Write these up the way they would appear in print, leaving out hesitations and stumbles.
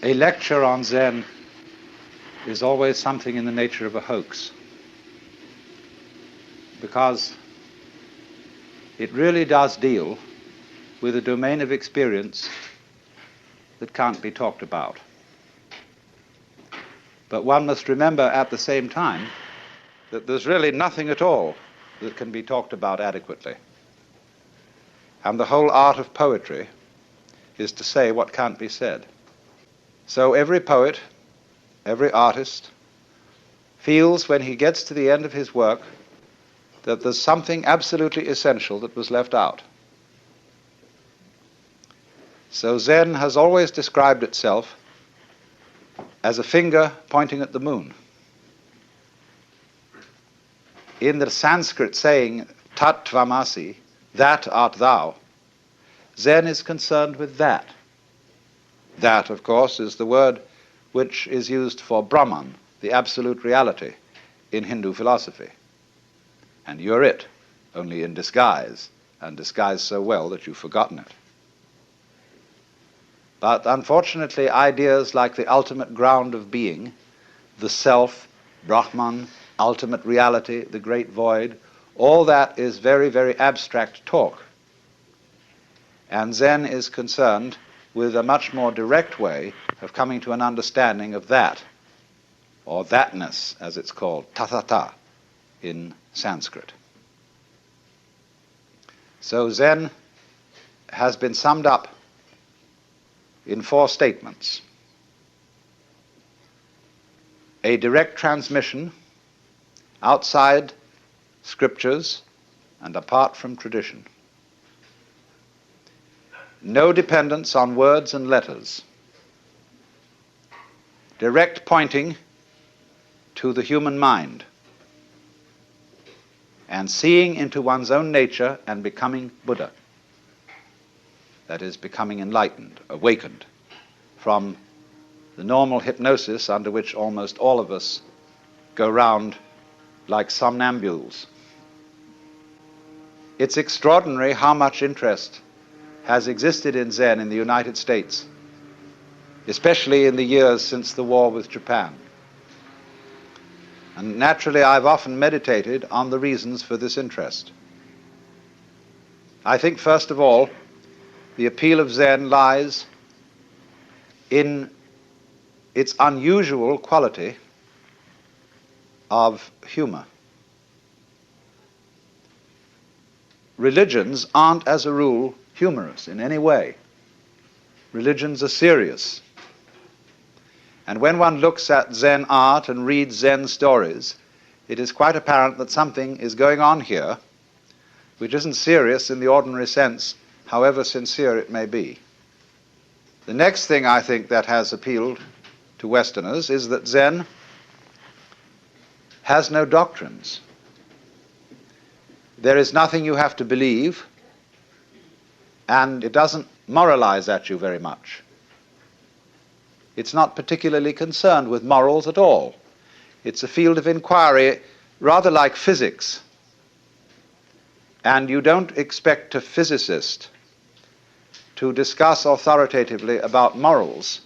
A lecture on Zen is always something in the nature of a hoax, because it really does deal with a domain of experience that can't be talked about. But one must remember at the same time that there's really nothing at all that can be talked about adequately. And the whole art of poetry is to say what can't be said. So every poet, every artist, feels when he gets to the end of his work that there's something absolutely essential that was left out. So Zen has always described itself as a finger pointing at the moon. In the Sanskrit saying, Tat Tvamasi, that art thou, Zen is concerned with that. That, of course, is the word which is used for Brahman, the absolute reality, in Hindu philosophy. And you're it, only in disguise, and disguised so well that you've forgotten it. But unfortunately, ideas like the ultimate ground of being, the self, Brahman, ultimate reality, the great void, all that is very, very abstract talk. And Zen is concerned with a much more direct way of coming to an understanding of that, or thatness, as it's called, tathata, in Sanskrit. So Zen has been summed up in 4 statements. A direct transmission outside scriptures and apart from tradition. No dependence on words and letters. Direct pointing to the human mind. And seeing into one's own nature and becoming Buddha. That is, becoming enlightened, awakened from the normal hypnosis under which almost all of us go round like somnambules. It's extraordinary how much interest has existed in Zen in the United States, especially in the years since the war with Japan. And naturally, I've often meditated on the reasons for this interest. I think, first of all, the appeal of Zen lies in its unusual quality of humor. Religions aren't, as a rule, humorous in any way. Religions are serious. And when one looks at Zen art and reads Zen stories, it is quite apparent that something is going on here which isn't serious in the ordinary sense, however sincere it may be. The next thing I think that has appealed to Westerners is that Zen has no doctrines. There is nothing you have to believe, and it doesn't moralize at you very much. It's not particularly concerned with morals at all. It's a field of inquiry rather like physics. And you don't expect a physicist to discuss authoritatively about morals,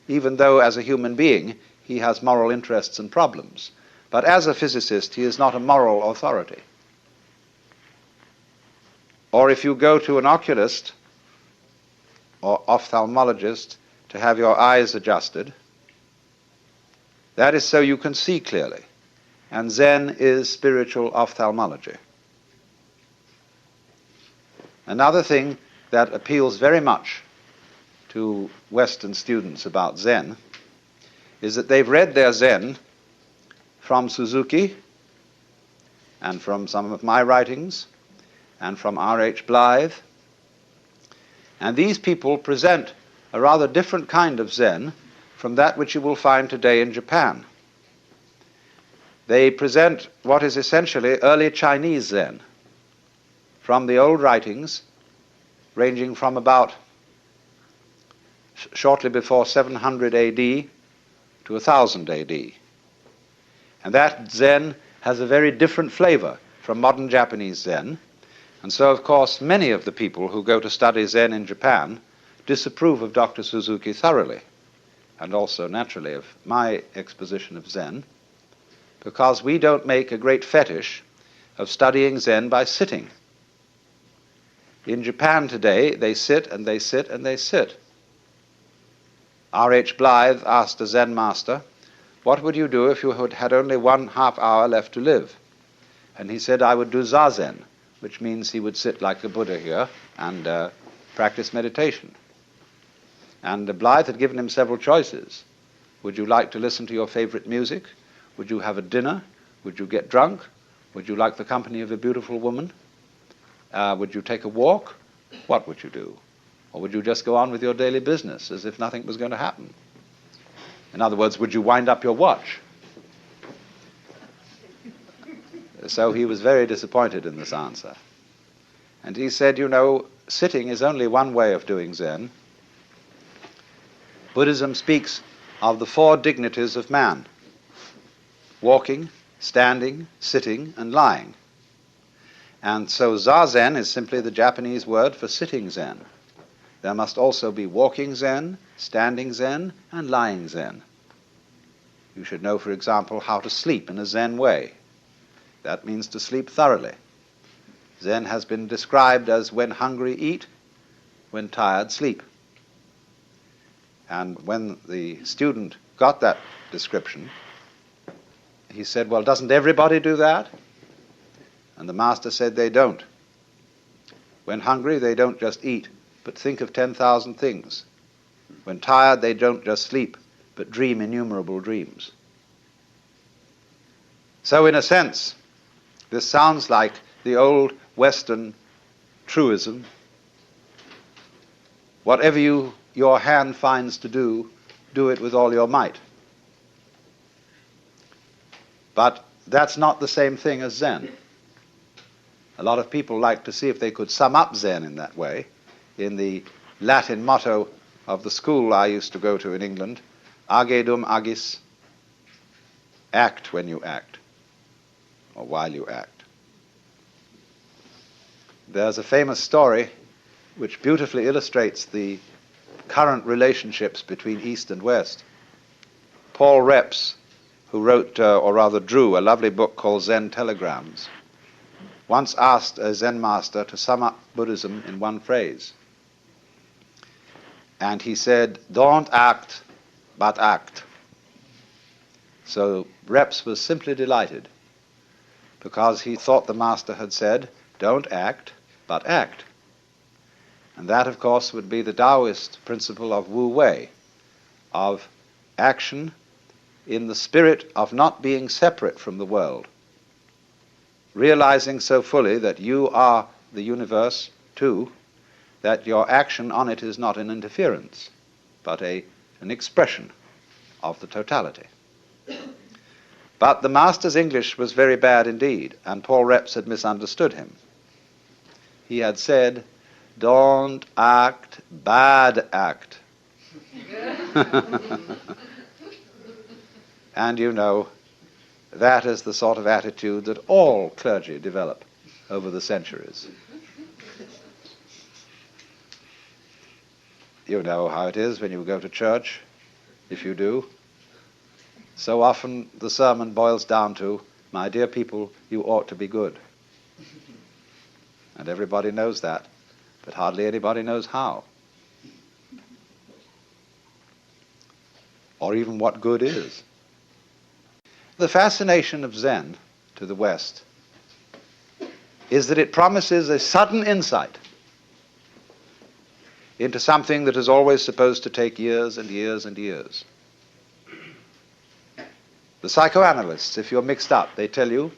even though as a human being he has moral interests and problems. But as a physicist, he is not a moral authority. Or if you go to an oculist or ophthalmologist to have your eyes adjusted, that is so you can see clearly. And Zen is spiritual ophthalmology. Another thing that appeals very much to Western students about Zen is that they've read their Zen from Suzuki and from some of my writings and from R.H. Blythe. And these people present a rather different kind of Zen from that which you will find today in Japan. They present what is essentially early Chinese Zen from the old writings ranging from about shortly before 700 AD to 1000 AD. And that Zen has a very different flavor from modern Japanese Zen. And so, of course, many of the people who go to study Zen in Japan disapprove of Dr. Suzuki thoroughly. and also naturally of my exposition of Zen, because we don't make a great fetish of studying Zen by sitting. In Japan today, they sit and they sit and they sit. R.H. Blythe asked a Zen master, "What would you do if you had only 1/2 hour left to live?" And he said, "I would do Zazen," which means he would sit like the Buddha here and practice meditation. And Blythe had given him several choices. Would you like to listen to your favorite music? Would you have a dinner? Would you get drunk? Would you like the company of a beautiful woman? Would you take a walk? What would you do? Or would you just go on with your daily business as if nothing was going to happen? In other words, would you wind up your watch? So he was very disappointed in this answer. And he said, you know, sitting is only one way of doing Zen. Buddhism speaks of the 4 dignities of man: walking, standing, sitting, and lying. And so Zazen is simply the Japanese word for sitting Zen. There must also be walking Zen, standing Zen, and lying Zen. You should know, for example, how to sleep in a Zen way. That means to sleep thoroughly. Zen has been described as when hungry, eat, when tired, sleep. And when the student got that description, he said, well, doesn't everybody do that? And the master said they don't. When hungry, they don't just eat, but think of 10,000 things. When tired, they don't just sleep, but dream innumerable dreams. So in a sense, this sounds like the old Western truism: whatever your hand finds to do, do it with all your might. But that's not the same thing as Zen. A lot of people like to see if they could sum up Zen in that way. In the Latin motto of the school I used to go to in England, age dum agis, act when you act, or while you act. There's a famous story which beautifully illustrates the current relationships between East and West. Paul Reps, who wrote, or rather drew, a lovely book called Zen Telegrams, once asked a Zen master to sum up Buddhism in one phrase. And he said, "Don't act, but act." So Reps was simply delighted, because he thought the master had said, don't act, but act. And that, of course, would be the Taoist principle of Wu Wei, of action in the spirit of not being separate from the world, realizing so fully that you are the universe too, that your action on it is not an interference, but an expression of the totality. But the master's English was very bad indeed, and Paul Reps had misunderstood him. He had said, don't act, bad act. And you know, that is the sort of attitude that all clergy develop over the centuries. You know how it is when you go to church, if you do. So often the sermon boils down to, my dear people, you ought to be good. And everybody knows that, but hardly anybody knows how. Or even what good is. The fascination of Zen to the West is that it promises a sudden insight into something that is always supposed to take years and years and years. The psychoanalysts, if you're mixed up, they tell you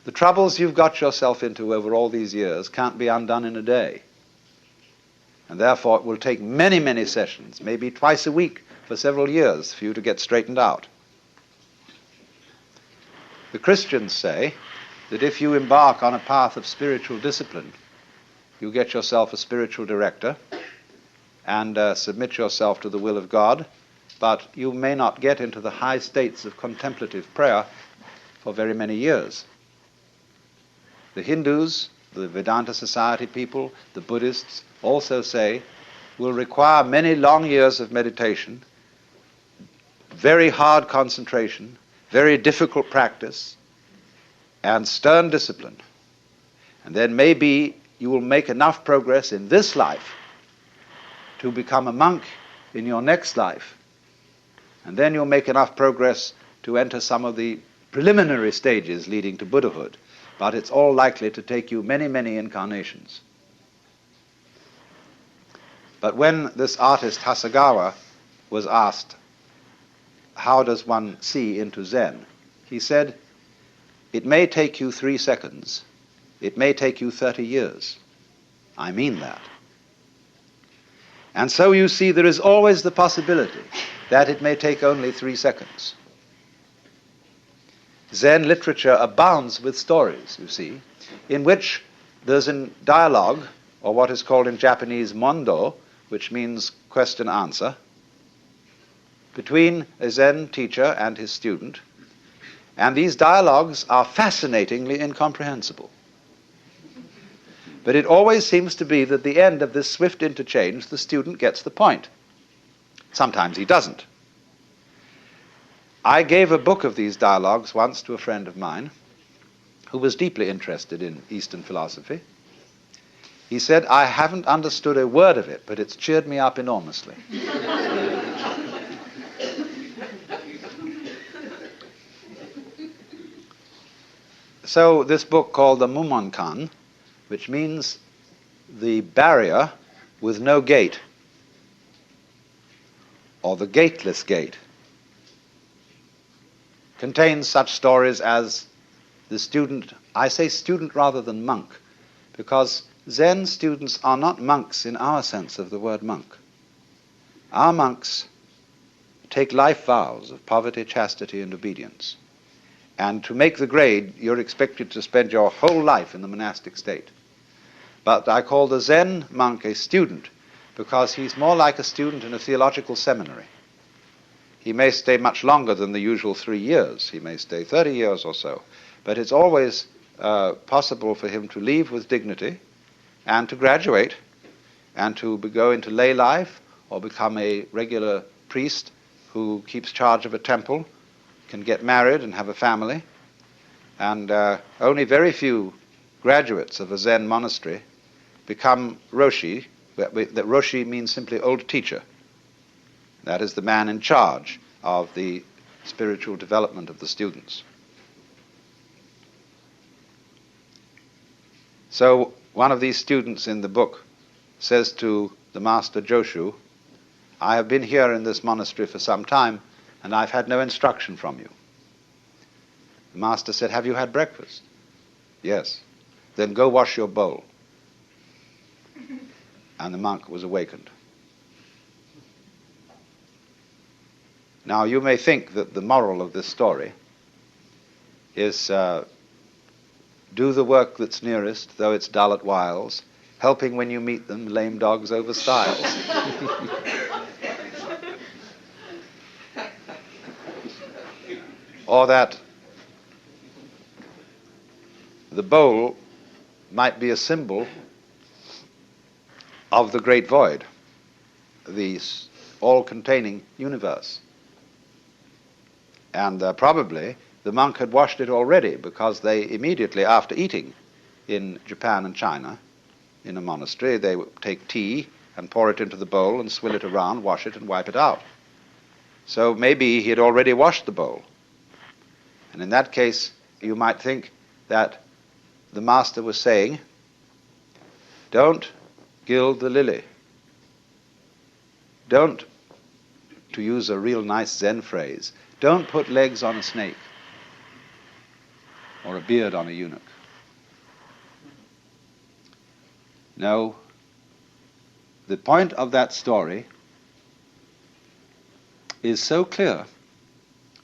the troubles you've got yourself into over all these years can't be undone in a day. And therefore it will take many, many sessions, maybe twice a week for several years for you to get straightened out. The Christians say that if you embark on a path of spiritual discipline, you get yourself a spiritual director and submit yourself to the will of God, but you may not get into the high states of contemplative prayer for very many years. The Hindus, the Vedanta Society people, the Buddhists also say will require many long years of meditation, very hard concentration, very difficult practice, and stern discipline. And then maybe you will make enough progress in this life to become a monk in your next life. And then you'll make enough progress to enter some of the preliminary stages leading to Buddhahood. But it's all likely to take you many, many incarnations. But when this artist Hasegawa was asked, how does one see into Zen? He said, it may take you 3 seconds. It may take you 30 years. I mean that. And so you see there is always the possibility that it may take only 3 seconds. Zen literature abounds with stories, you see, in which there's a dialogue, or what is called in Japanese mondo, which means question-answer, between a Zen teacher and his student. And these dialogues are fascinatingly incomprehensible. But it always seems to be that at the end of this swift interchange, the student gets the point. Sometimes he doesn't. I gave a book of these dialogues once to a friend of mine who was deeply interested in Eastern philosophy. He said, I haven't understood a word of it, but it's cheered me up enormously. So this book called the Mumonkan, which means the barrier with no gate, or the gateless gate, contains such stories as the student, I say student rather than monk, because Zen students are not monks in our sense of the word monk. Our monks take life vows of poverty, chastity, and obedience. And to make the grade, you're expected to spend your whole life in the monastic state. But I call the Zen monk a student because he's more like a student in a theological seminary. He may stay much longer than the usual 3 years. He may stay 30 years or so. But it's always possible for him to leave with dignity and to graduate and to go into lay life or become a regular priest who keeps charge of a temple, can get married and have a family. And only very few graduates of a Zen monastery become Roshi. That Roshi means simply old teacher. That is the man in charge of the spiritual development of the students. So one of these students in the book says to the master Joshu, I have been here in this monastery for some time and I've had no instruction from you. The master said, have you had breakfast? Yes. Then go wash your bowl. And the monk was awakened. Now you may think that the moral of this story is do the work that's nearest, though it's dull at whiles, helping when you meet them, lame dogs over stiles. Or that the bowl might be a symbol of the great void, the all-containing universe. And probably the monk had washed it already, because they immediately after eating in Japan and China, in a monastery, they would take tea and pour it into the bowl and swill it around, wash it and wipe it out. So maybe he had already washed the bowl. And in that case, you might think that the master was saying, don't gild the lily. Don't, to use a real nice Zen phrase, don't put legs on a snake or a beard on a eunuch. No, the point of that story is so clear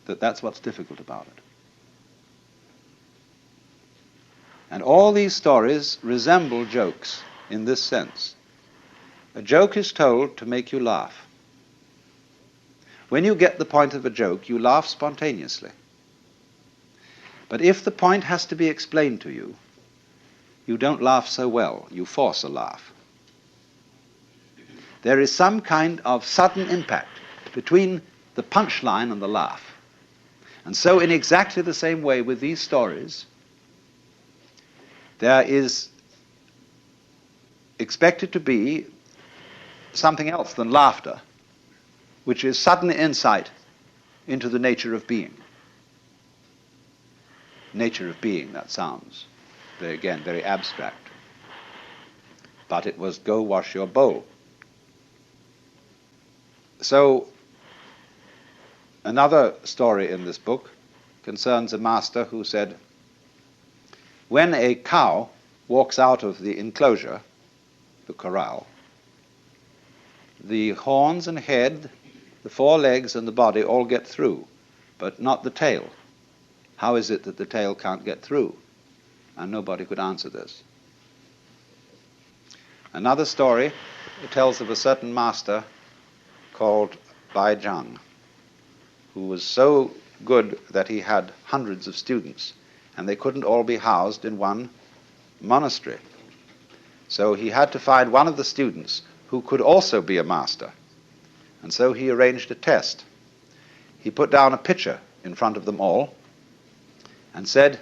that that's what's difficult about it. And all these stories resemble jokes in this sense. A joke is told to make you laugh. When you get the point of a joke, you laugh spontaneously. But if the point has to be explained to you, you don't laugh so well. You force a laugh. there is some kind of sudden impact between the punchline and the laugh. And so in exactly the same way with these stories, there is expected to be something else than laughter, which is sudden insight into the nature of being. Nature of being, that sounds, again, very abstract. But it was go wash your bowl. So, another story in this book concerns a master who said, when a cow walks out of the enclosure, the corral, the horns and head, the four legs and the body all get through, but not the tail. How is it that the tail can't get through? And nobody could answer this. Another story tells of a certain master called Bai Zhang, who was so good that he had hundreds of students, and they couldn't all be housed in one monastery. So he had to find one of the students who could also be a master. And so he arranged a test. He put down a pitcher in front of them all and said,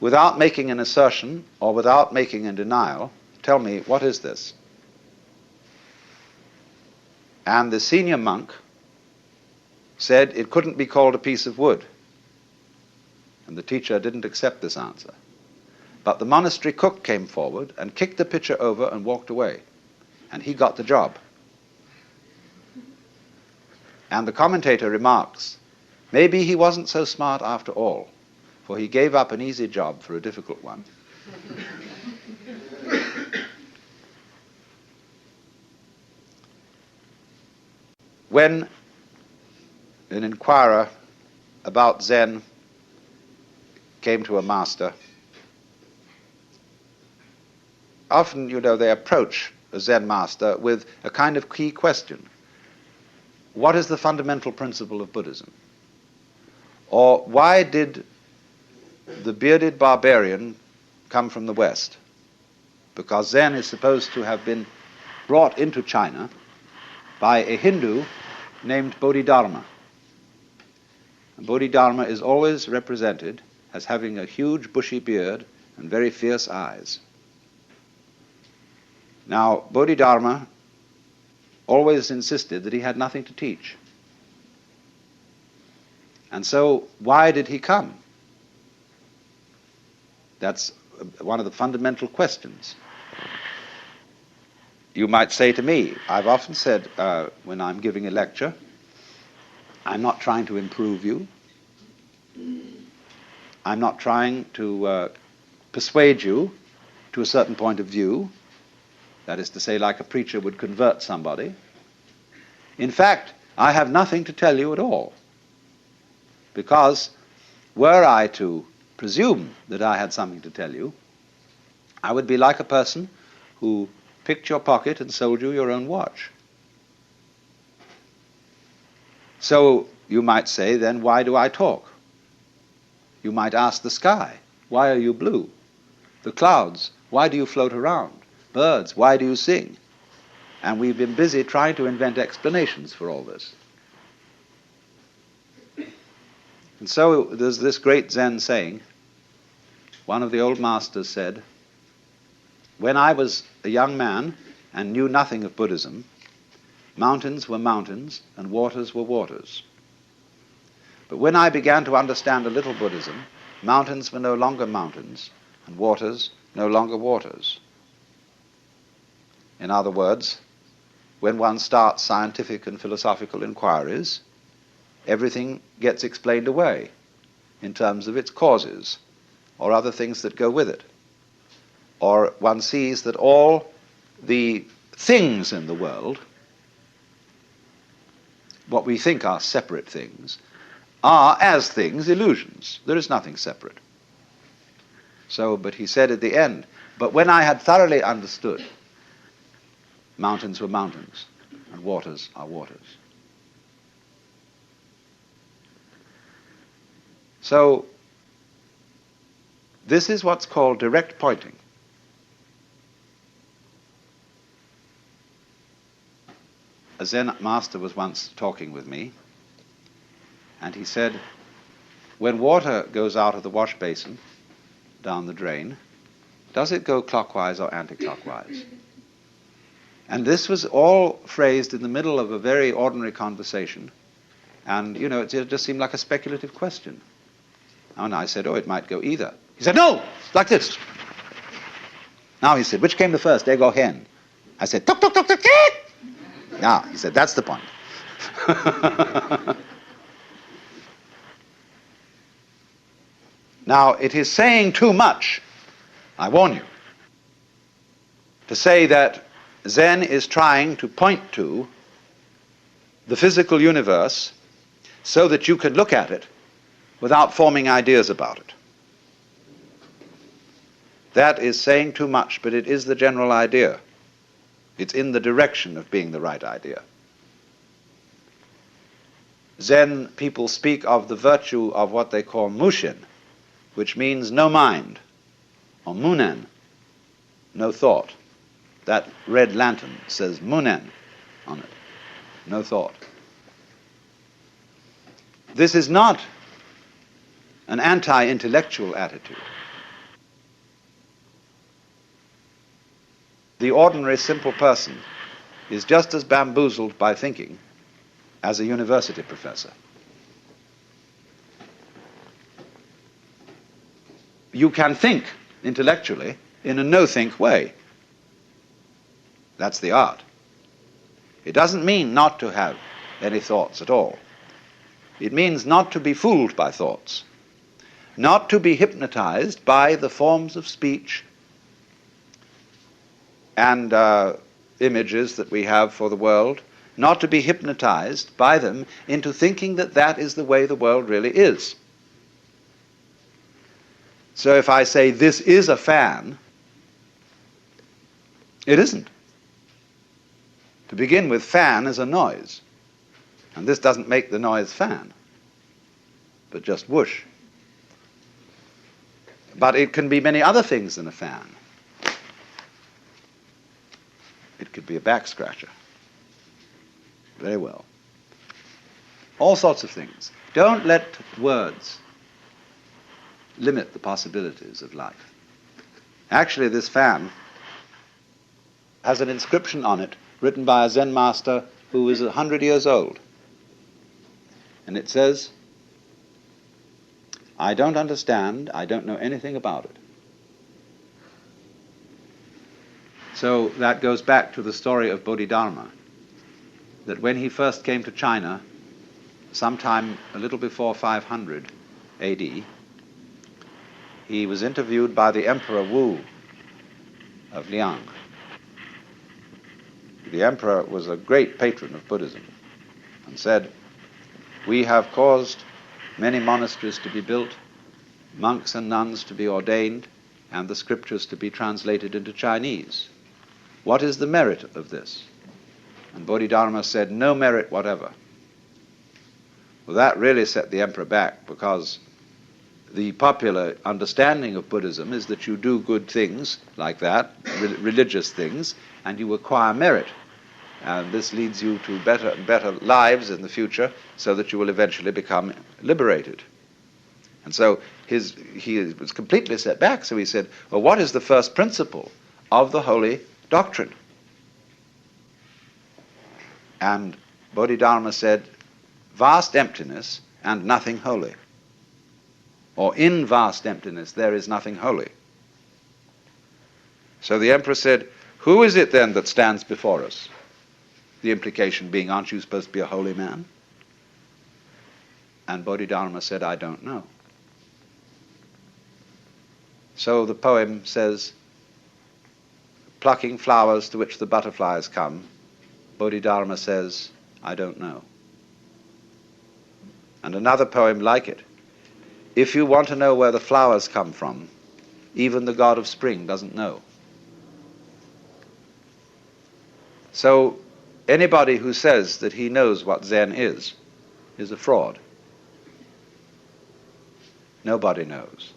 without making an assertion or without making a denial, tell me, what is this? And the senior monk said it couldn't be called a piece of wood. And the teacher didn't accept this answer. But the monastery cook came forward and kicked the pitcher over and walked away. And he got the job. And the commentator remarks, maybe he wasn't so smart after all, for he gave up an easy job for a difficult one. When an inquirer about Zen came to a master, often, they approach a Zen master with a kind of key question. What is the fundamental principle of Buddhism? Or why did the bearded barbarian come from the West? Because Zen is supposed to have been brought into China by a Hindu named Bodhidharma. And Bodhidharma is always represented as having a huge bushy beard and very fierce eyes. Now, Bodhidharma always insisted that he had nothing to teach. And so, why did he come? That's one of the fundamental questions. You might say to me, I've often said when I'm giving a lecture, I'm not trying to improve you. I'm not trying to persuade you to a certain point of view. That is to say, like a preacher would convert somebody. In fact, I have nothing to tell you at all. Because were I to presume that I had something to tell you, I would be like a person who picked your pocket and sold you your own watch. So you might say, then why do I talk? You might ask the sky, why are you blue? The clouds, why do you float around? Birds, why do you sing? And we've been busy trying to invent explanations for all this. And so there's this great Zen saying. One of the old masters said, when I was a young man and knew nothing of Buddhism, mountains were mountains and waters were waters. But when I began to understand a little Buddhism, mountains were no longer mountains and waters no longer waters. In other words, when one starts scientific and philosophical inquiries, everything gets explained away in terms of its causes or other things that go with it. Or one sees that all the things in the world, what we think are separate things, are, as things, illusions. There is nothing separate. So, but he said at the end, but when I had thoroughly understood, mountains were mountains and waters are waters. So, this is what's called direct pointing. A Zen master was once talking with me, and he said, when water goes out of the wash basin down the drain, does it go clockwise or anti-clockwise? And this was all phrased in the middle of a very ordinary conversation, and, it just seemed like a speculative question. And I said, it might go either. He said, no, like this. Now, he said, which came the first, egg or hen? I said, tuk, tuk, tuk, tuk, tuk. Now, he said, that's the point. Now, it is saying too much, I warn you, to say that Zen is trying to point to the physical universe so that you can look at it without forming ideas about it. That is saying too much, but it is the general idea. It's in the direction of being the right idea. Zen people speak of the virtue of what they call mushin, which means no mind, or munen, no thought. That red lantern says munen on it, no thought. This is not an anti-intellectual attitude. The ordinary simple person is just as bamboozled by thinking as a university professor. You can think intellectually in a no-think way. That's the art. It doesn't mean not to have any thoughts at all. It means not to be fooled by thoughts, not to be hypnotized by the forms of speech and images that we have for the world, not to be hypnotized by them into thinking that that is the way the world really is. So if I say this is a fan, it isn't. To begin with, fan is a noise. And this doesn't make the noise fan, but just whoosh. But it can be many other things than a fan. It could be a back scratcher. Very well. All sorts of things. Don't let words limit the possibilities of life. Actually, this fan has an inscription on it written by a Zen master who is 100 years old. And it says, I don't understand, I don't know anything about it. So that goes back to the story of Bodhidharma, that when he first came to China, sometime a little before 500 AD, he was interviewed by the Emperor Wu of Liang. The emperor was a great patron of Buddhism and said, we have caused many monasteries to be built, monks and nuns to be ordained, and the scriptures to be translated into Chinese. What is the merit of this? And Bodhidharma said, no merit whatever. Well, that really set the emperor back, because the popular understanding of Buddhism is that you do good things like that, religious things, and you acquire merit. And this leads you to better and better lives in the future, so that you will eventually become liberated. And so he was completely set back, so he said, well, what is the first principle of the holy doctrine? And Bodhidharma said, vast emptiness and nothing holy. Or in vast emptiness there is nothing holy. So the emperor said, who is it then that stands before us? The implication being, aren't you supposed to be a holy man? And Bodhidharma said, I don't know. So the poem says, plucking flowers to which the butterflies come, Bodhidharma says, I don't know. And another poem like it, if you want to know where the flowers come from, even the god of spring doesn't know. So anybody who says that he knows what Zen is a fraud. Nobody knows.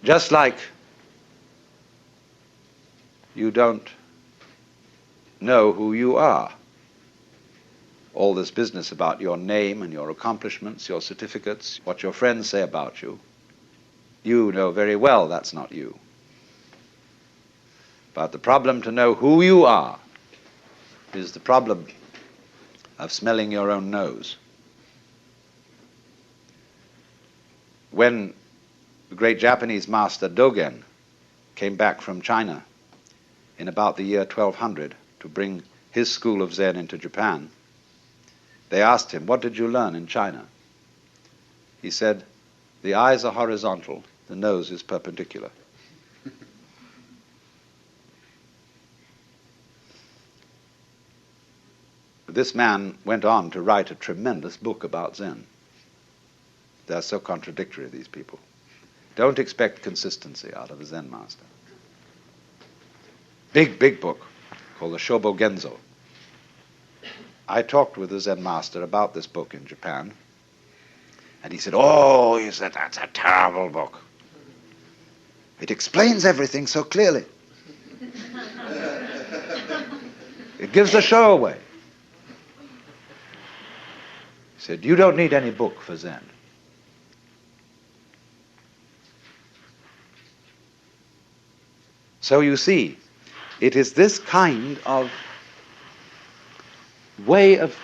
Just like you don't know who you are. All this business about your name and your accomplishments, your certificates, what your friends say about you, you know very well that's not you. But the problem to know who you are is the problem of smelling your own nose. When the great Japanese master Dogen came back from China in about the year 1200 to bring his school of Zen into Japan, they asked him, "What did you learn in China?" He said, "The eyes are horizontal, the nose is perpendicular." This man went on to write a tremendous book about Zen. They're so contradictory, these people. Don't expect consistency out of a Zen master. Big, big book called the Shobo Genzo. I talked with the Zen master about this book in Japan, and he said, "Oh," he said, "that's a terrible book. It explains everything so clearly. It gives the show away." He said, "You don't need any book for Zen." So you see, it is this kind of way of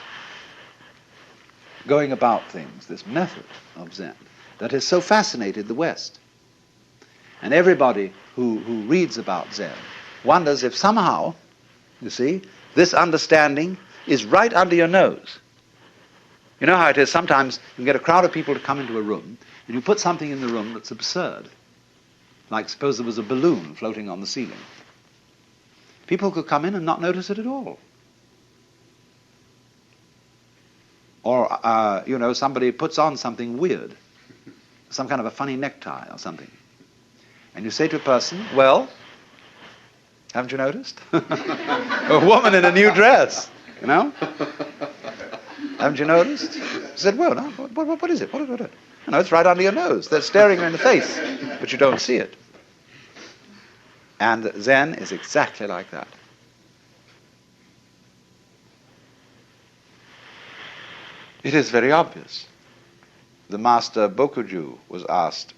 going about things, this method of Zen, that has so fascinated the West. And everybody who reads about Zen wonders if somehow, you see, this understanding is right under your nose. You know how it is, sometimes you can get a crowd of people to come into a room, and you put something in the room that's absurd. Like suppose there was a balloon floating on the ceiling. People could come in and not notice it at all. Or, somebody puts on something weird, some kind of a funny necktie or something. And you say to a person, "Well, haven't you noticed?" A woman in a new dress, you know? "Haven't you noticed?" I said, "Well, no, what is it? What is it?" "No, it's right under your nose. They're staring you in the face, but you don't see it." And Zen is exactly like that. It is very obvious. The master Bokuju was asked,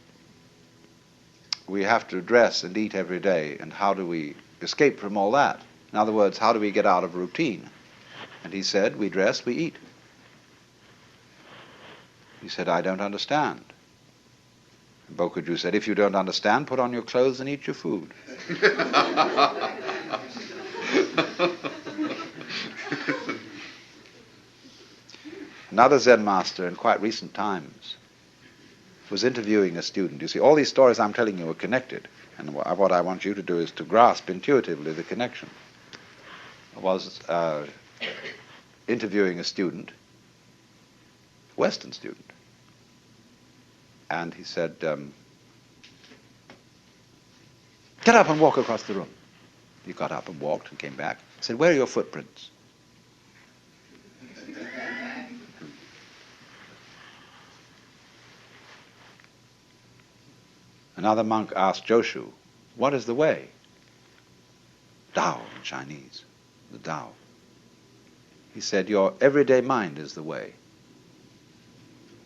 "We have to dress and eat every day, and how do we escape from all that? In other words, how do we get out of routine?" And he said, "We dress, we eat." He said, "I don't understand." And Bokuju said, "If you don't understand, put on your clothes and eat your food." Another Zen master in quite recent times was interviewing a student. You see, all these stories I'm telling you are connected, and what I want you to do is to grasp intuitively the connection. I was interviewing a student, a Western student, and he said, "Get up and walk across the room." He got up and walked and came back. He said, "Where are your footprints?" Another monk asked Joshu, "What is the way?" Tao in Chinese, the Tao. He said, "Your everyday mind is the way.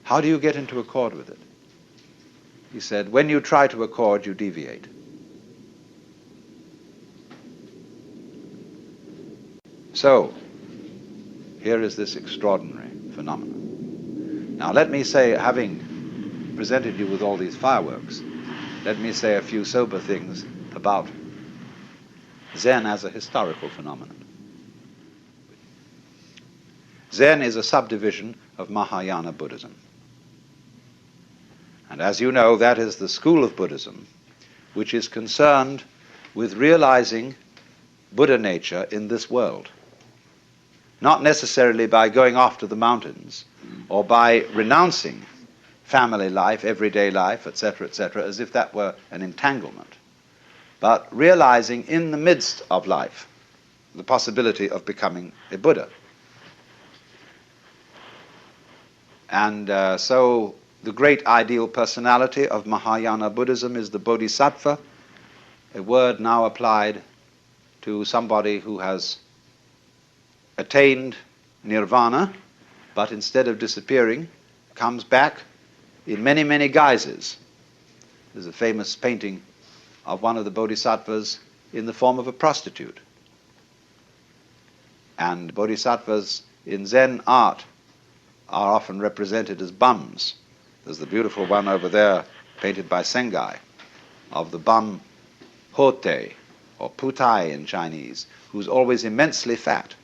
How do you get into accord with it?" He said, "When you try to accord, you deviate." So, here is this extraordinary phenomenon. Now let me say, having presented you with all these fireworks, let me say a few sober things about Zen as a historical phenomenon. Zen is a subdivision of Mahayana Buddhism. And as you know, that is the school of Buddhism which is concerned with realizing Buddha nature in this world. Not necessarily by going off to the mountains or by renouncing family life, everyday life, etc., as if that were an entanglement, but realizing in the midst of life the possibility of becoming a Buddha. And so the great ideal personality of Mahayana Buddhism is the Bodhisattva, a word now applied to somebody who has attained nirvana, but instead of disappearing, comes back in many, many guises. There's a famous painting of one of the bodhisattvas in the form of a prostitute. And bodhisattvas in Zen art are often represented as bums. There's the beautiful one over there, painted by Sengai, of the bum Hote, or Putai in Chinese, who's always immensely fat.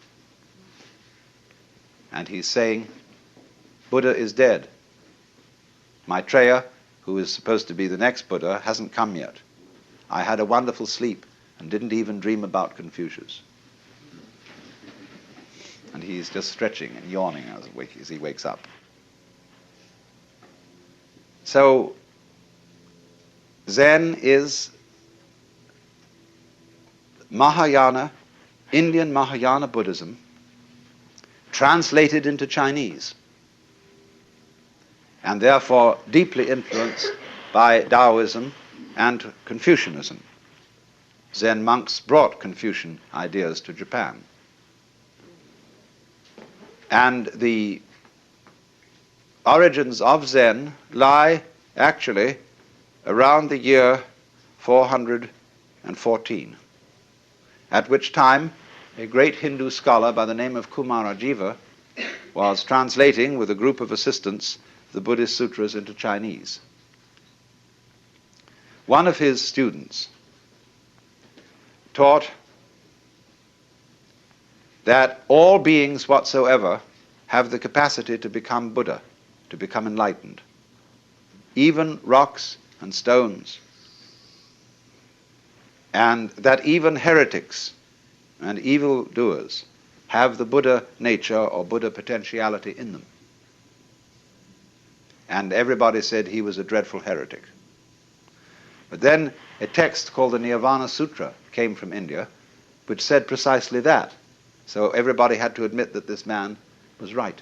And he's saying, Buddha is dead. Maitreya, who is supposed to be the next Buddha, hasn't come yet. I had a wonderful sleep and didn't even dream about Confucius. And he's just stretching and yawning as he wakes up. So, Zen is Mahayana, Indian Mahayana Buddhism, translated into Chinese, and therefore deeply influenced by Taoism and Confucianism. Zen monks brought Confucian ideas to Japan. And the origins of Zen lie actually around the year 414, at which time a great Hindu scholar by the name of Kumarajiva was translating with a group of assistants the Buddhist sutras into Chinese. One of his students taught that all beings whatsoever have the capacity to become Buddha, to become enlightened, even rocks and stones, and that even heretics and evildoers have the Buddha nature or Buddha potentiality in them. And everybody said he was a dreadful heretic. But then a text called the Nirvana Sutra came from India, which said precisely that. So everybody had to admit that this man was right.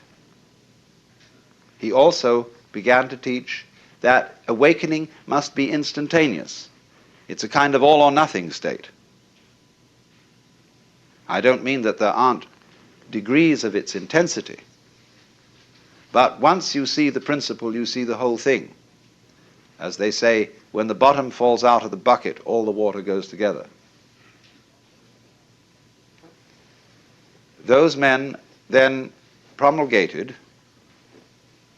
He also began to teach that awakening must be instantaneous. It's a kind of all or nothing state. I don't mean that there aren't degrees of its intensity, but once you see the principle, you see the whole thing. As they say, when the bottom falls out of the bucket, all the water goes together. Those men then promulgated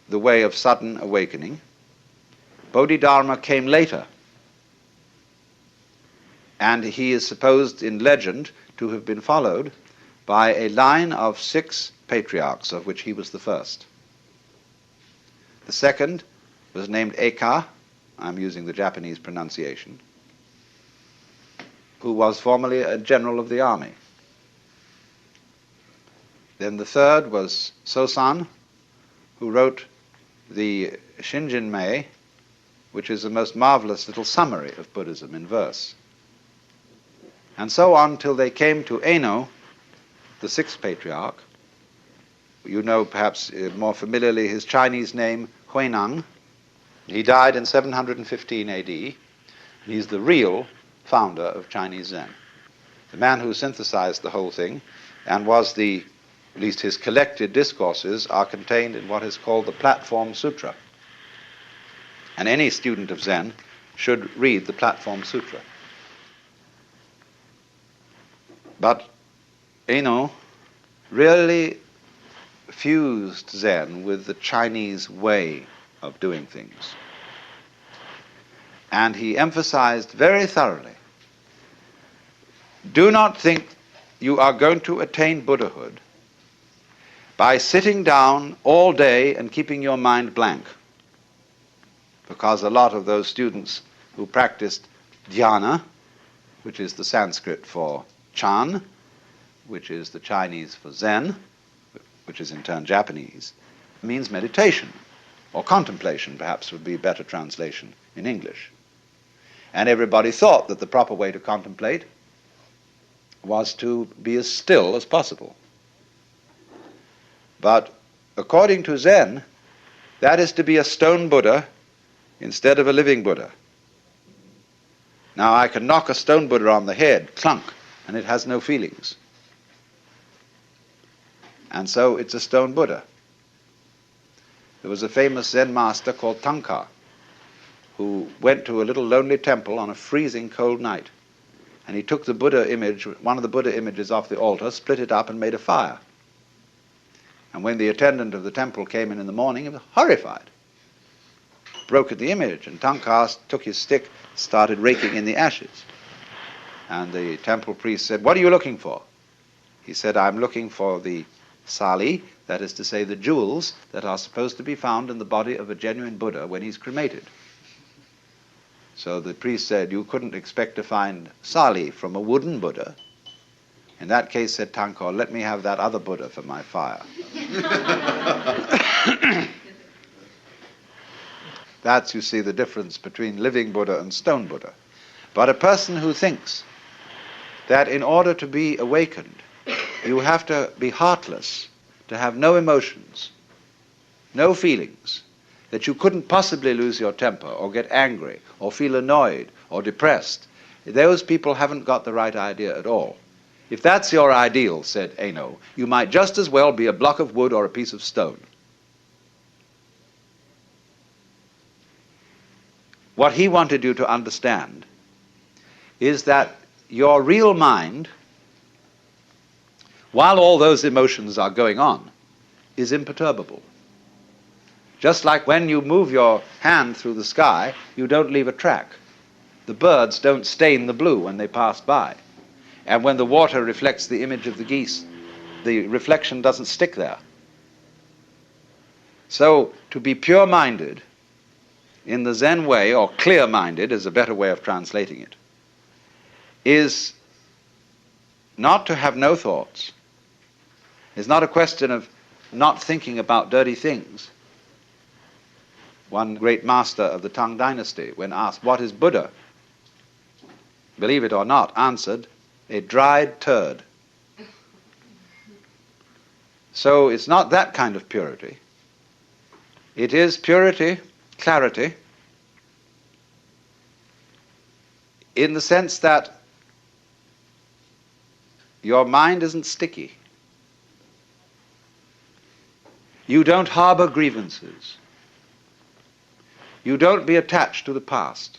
the way of sudden awakening. Bodhidharma came later, and he is supposed in legend to have been followed by a line of 6 patriarchs, of which he was the first. The second was named Eka, I'm using the Japanese pronunciation, who was formerly a general of the army. Then the third was Sosan, who wrote the Shinjinmei, which is the most marvelous little summary of Buddhism in verse. And so on till they came to Eno, the 6th patriarch. You know perhaps more familiarly his Chinese name, Huineng. He died in 715 AD. He's the real founder of Chinese Zen, the man who synthesized the whole thing, and was at least his collected discourses are contained in what is called the Platform Sutra. And any student of Zen should read the Platform Sutra. But Eno really fused Zen with the Chinese way of doing things. And he emphasized very thoroughly, do not think you are going to attain Buddhahood by sitting down all day and keeping your mind blank. Because a lot of those students who practiced dhyana, which is the Sanskrit for Chan, which is the Chinese for Zen, which is in turn Japanese, means meditation, or contemplation perhaps would be a better translation in English. And everybody thought that the proper way to contemplate was to be as still as possible. But according to Zen, that is to be a stone Buddha instead of a living Buddha. Now I can knock a stone Buddha on the head, clunk, and it has no feelings. And so it's a stone Buddha. There was a famous Zen master called Tankar, who went to a little lonely temple on a freezing cold night. And he took the Buddha image, one of the Buddha images off the altar, split it up and made a fire. And when the attendant of the temple came in the morning, he was horrified. Broke at the image, and Tankar took his stick, started raking in the ashes. And the temple priest said, "What are you looking for?" He said, "I'm looking for the sali, that is to say the jewels that are supposed to be found in the body of a genuine Buddha when he's cremated." So the priest said, "You couldn't expect to find sali from a wooden Buddha." In that case, said Tankar, "Let me have that other Buddha for my fire." That's, you see, the difference between living Buddha and stone Buddha. But a person who thinks that in order to be awakened, you have to be heartless, to have no emotions, no feelings, that you couldn't possibly lose your temper or get angry or feel annoyed or depressed, those people haven't got the right idea at all. If that's your ideal, said Eno, you might just as well be a block of wood or a piece of stone. What he wanted you to understand is that your real mind, while all those emotions are going on, is imperturbable. Just like when you move your hand through the sky, you don't leave a track. The birds don't stain the blue when they pass by. And when the water reflects the image of the geese, the reflection doesn't stick there. So, to be pure-minded in the Zen way, or clear-minded is a better way of translating it, is not to have no thoughts. It's not a question of not thinking about dirty things. One great master of the Tang dynasty, when asked, "What is Buddha?" believe it or not, answered, "A dried turd." So it's not that kind of purity. It is purity, clarity, in the sense that your mind isn't sticky. You don't harbor grievances. You don't be attached to the past.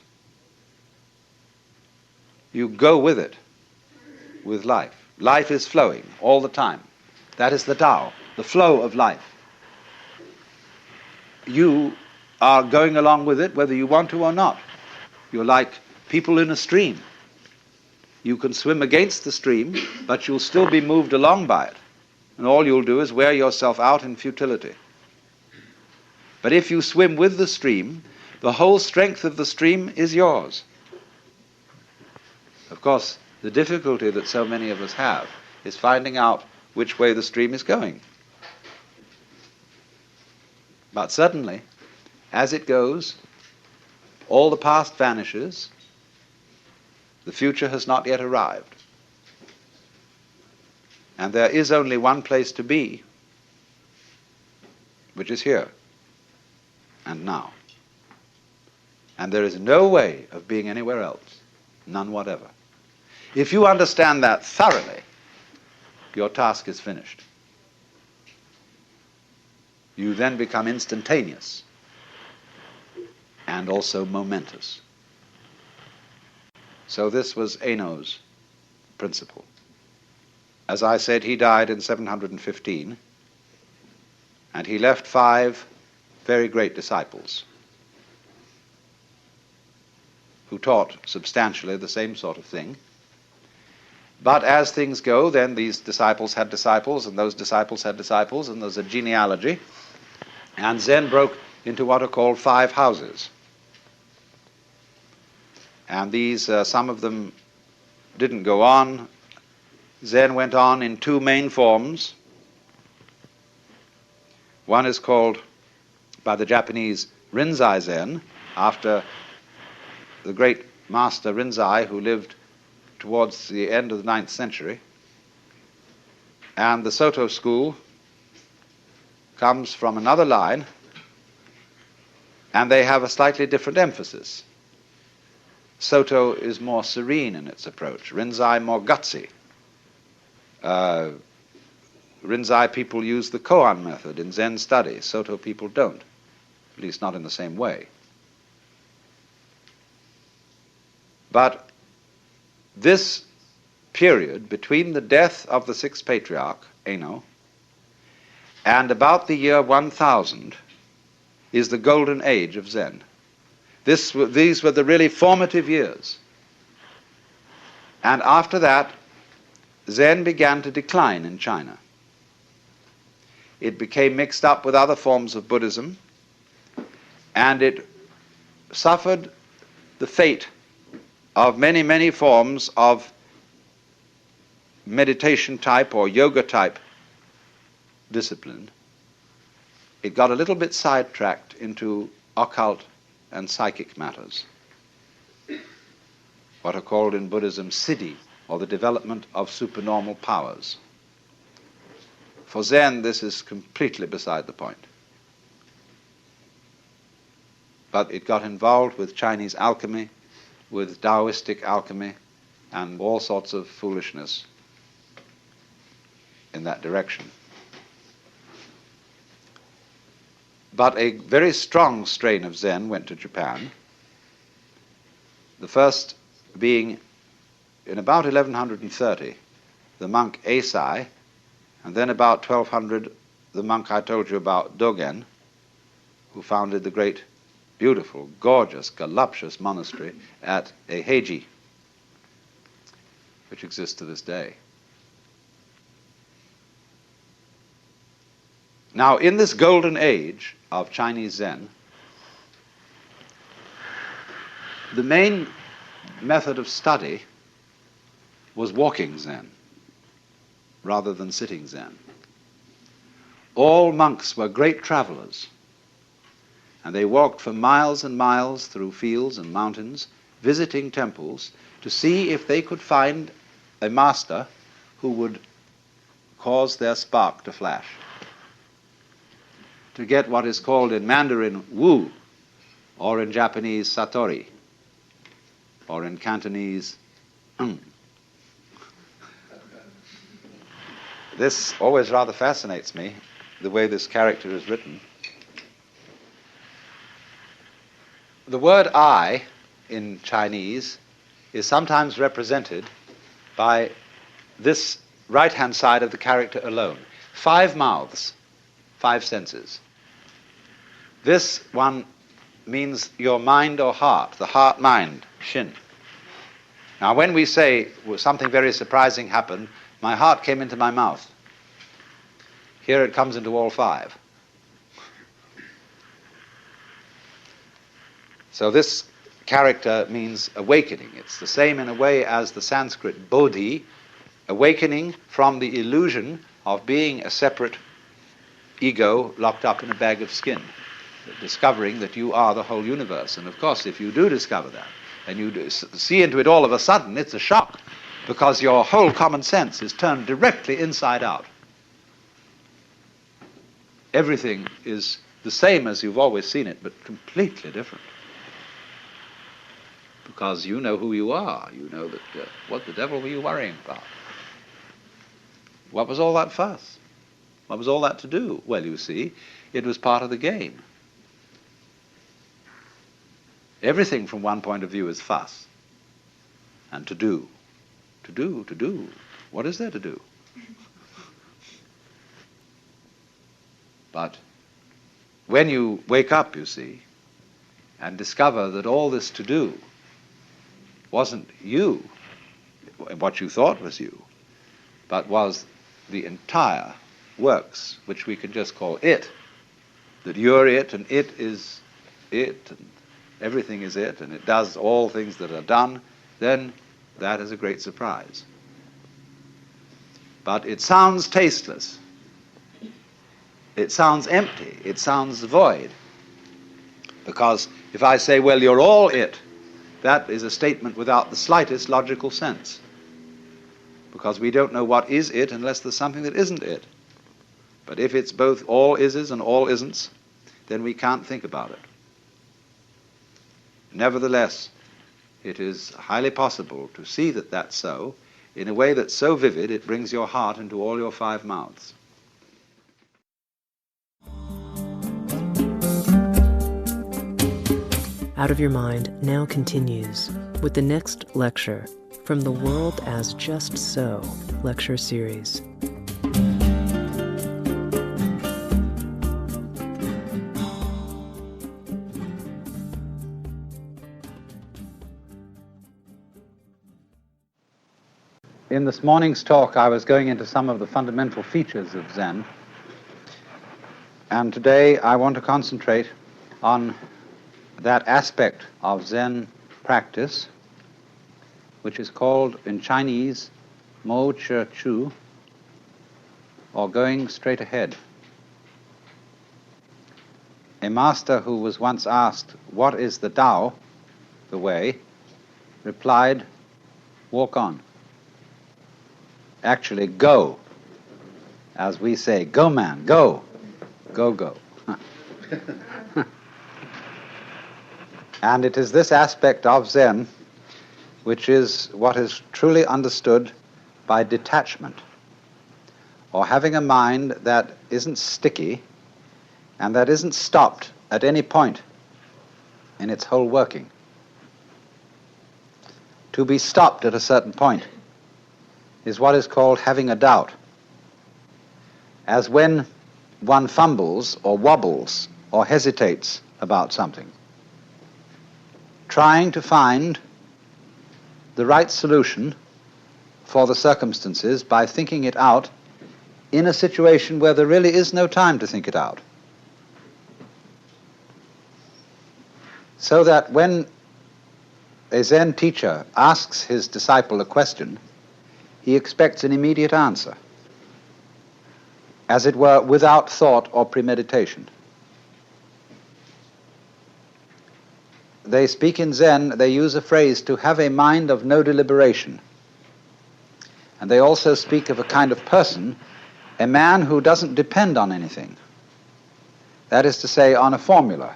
You go with it, with life. Life is flowing all the time. That is the Tao, the flow of life. You are going along with it whether you want to or not. You're like people in a stream. You can swim against the stream, but you'll still be moved along by it. And all you'll do is wear yourself out in futility. But if you swim with the stream, the whole strength of the stream is yours. Of course, the difficulty that so many of us have is finding out which way the stream is going. But suddenly, as it goes, all the past vanishes, the future has not yet arrived. And there is only one place to be, which is here and now. And there is no way of being anywhere else, none whatever. If you understand that thoroughly, your task is finished. You then become instantaneous and also momentous. So this was Eno's principle. As I said, he died in 715, and he left 5 very great disciples who taught substantially the same sort of thing. But as things go, then these disciples had disciples, and those disciples had disciples, and there's a genealogy. And Zen broke into what are called 5 houses. And these, some of them didn't go on. Zen went on in 2 main forms. One is called, by the Japanese, Rinzai Zen, after the great master Rinzai, who lived towards the end of the 9th century. And the Soto school comes from another line, and they have a slightly different emphasis. Soto is more serene in its approach, Rinzai more gutsy, Rinzai people use the koan method in Zen study. Soto people don't, at least not in the same way. But this period between the death of the sixth patriarch, Eno, and about the year 1000 is the golden age of Zen. These were the really formative years. And after that, Zen began to decline in China. It became mixed up with other forms of Buddhism, and it suffered the fate of many, many forms of meditation type or yoga type discipline. It got a little bit sidetracked into occult and psychic matters, what are called in Buddhism siddhi, or the development of supernormal powers. For Zen, this is completely beside the point. But it got involved with Chinese alchemy, with Taoistic alchemy, and all sorts of foolishness in that direction. But a very strong strain of Zen went to Japan, the first being in about 1130, the monk Eisai, and then about 1200, the monk I told you about, Dogen, who founded the great, beautiful, gorgeous, voluptuous monastery at Eiheiji, which exists to this day. Now, in this golden age of Chinese Zen, the main method of study was walking Zen rather than sitting Zen. All monks were great travelers, and they walked for miles and miles through fields and mountains, visiting temples to see if they could find a master who would cause their spark to flash, to get what is called in Mandarin Wu, or in Japanese Satori, or in Cantonese This always rather fascinates me, the way this character is written. The word I in Chinese is sometimes represented by this right-hand side of the character alone. 5 mouths, 5 senses. This one means your mind or heart, the heart-mind, shin. Now when we say something very surprising happened, my heart came into my mouth. Here it comes into all 5. So this character means awakening. It's the same in a way as the Sanskrit bodhi, awakening from the illusion of being a separate ego locked up in a bag of skin, discovering that you are the whole universe. And of course, if you do discover that, and you see into it all of a sudden, it's a shock, because your whole common sense is turned directly inside out. Everything is the same as you've always seen it, but completely different. Because you know who you are. You know that, what the devil were you worrying about? What was all that fuss? What was all that to do? Well, you see, it was part of the game. Everything from one point of view is fuss and to do. To do. What is there to do? But when you wake up, you see, and discover that all this to do wasn't you, what you thought was you, but was the entire works, which we can just call it, that you're it and it is it and everything is it and it does all things that are done, then that is a great surprise. But it sounds tasteless. It sounds empty. It sounds void. Because if I say, well, you're all it, that is a statement without the slightest logical sense. Because we don't know what is it unless there's something that isn't it. But if it's both all ises and all isn'ts, then we can't think about it. Nevertheless, it is highly possible to see that that's so in a way that's so vivid it brings your heart into all your 5 mouths. Out of Your Mind now continues with the next lecture from the World as Just So lecture series. In this morning's talk, I was going into some of the fundamental features of Zen, and today I want to concentrate on that aspect of Zen practice which is called in Chinese Mo Che Chu, or going straight ahead. A master who was once asked, "What is the Tao, the way?" replied, "Walk on." Actually, go. As we say, go man, go. Go, go. And it is this aspect of Zen which is what is truly understood by detachment, or having a mind that isn't sticky and that isn't stopped at any point in its whole working. To be stopped at a certain point is what is called having a doubt. As when one fumbles or wobbles or hesitates about something, trying to find the right solution for the circumstances by thinking it out in a situation where there really is no time to think it out. So that when a Zen teacher asks his disciple a question, he expects an immediate answer, as it were, without thought or premeditation. They speak in Zen, they use a phrase, to have a mind of no deliberation. And they also speak of a kind of person, a man who doesn't depend on anything. That is to say, on a formula,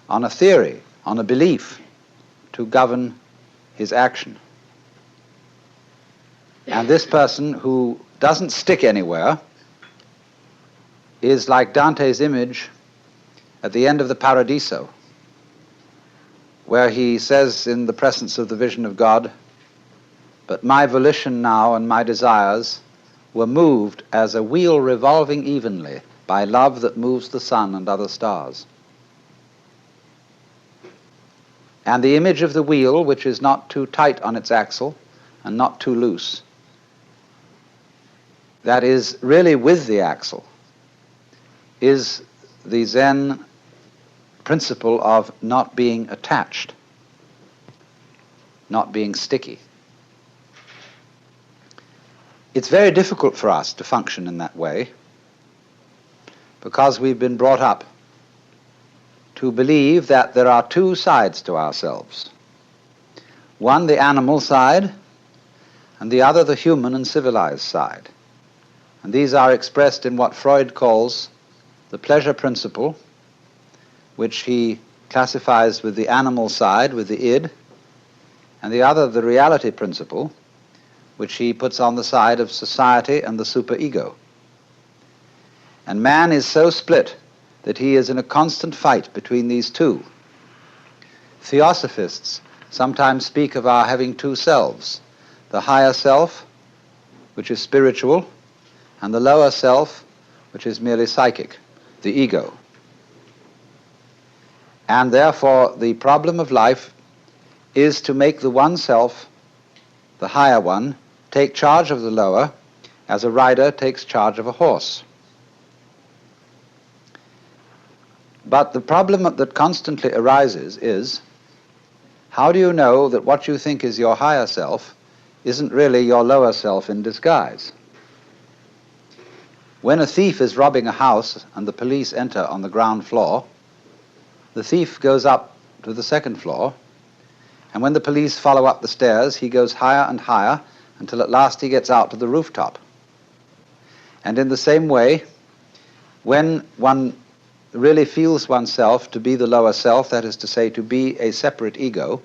on a theory, on a belief to govern his action. And this person who doesn't stick anywhere is like Dante's image at the end of the Paradiso, where he says in the presence of the vision of God, "But my volition now and my desires were moved as a wheel revolving evenly by love that moves the sun and other stars." And the image of the wheel, which is not too tight on its axle and not too loose, that is really with the axle, is the Zen principle of not being attached, not being sticky. It's very difficult for us to function in that way because we've been brought up to believe that there are two sides to ourselves. One, the animal side, and the other, the human and civilized side. And these are expressed in what Freud calls the pleasure principle, which he classifies with the animal side, with the id, and the other, the reality principle, which he puts on the side of society and the superego. And man is so split that he is in a constant fight between these two. Theosophists sometimes speak of our having two selves, the higher self, which is spiritual, and the lower self, which is merely psychic, the ego. And therefore the problem of life is to make the one self, the higher one, take charge of the lower, as a rider takes charge of a horse. But the problem that constantly arises is, how do you know that what you think is your higher self isn't really your lower self in disguise? When a thief is robbing a house and the police enter on the ground floor, the thief goes up to the second floor, and when the police follow up the stairs, he goes higher and higher until at last he gets out to the rooftop. And in the same way, when one really feels oneself to be the lower self, that is to say, to be a separate ego,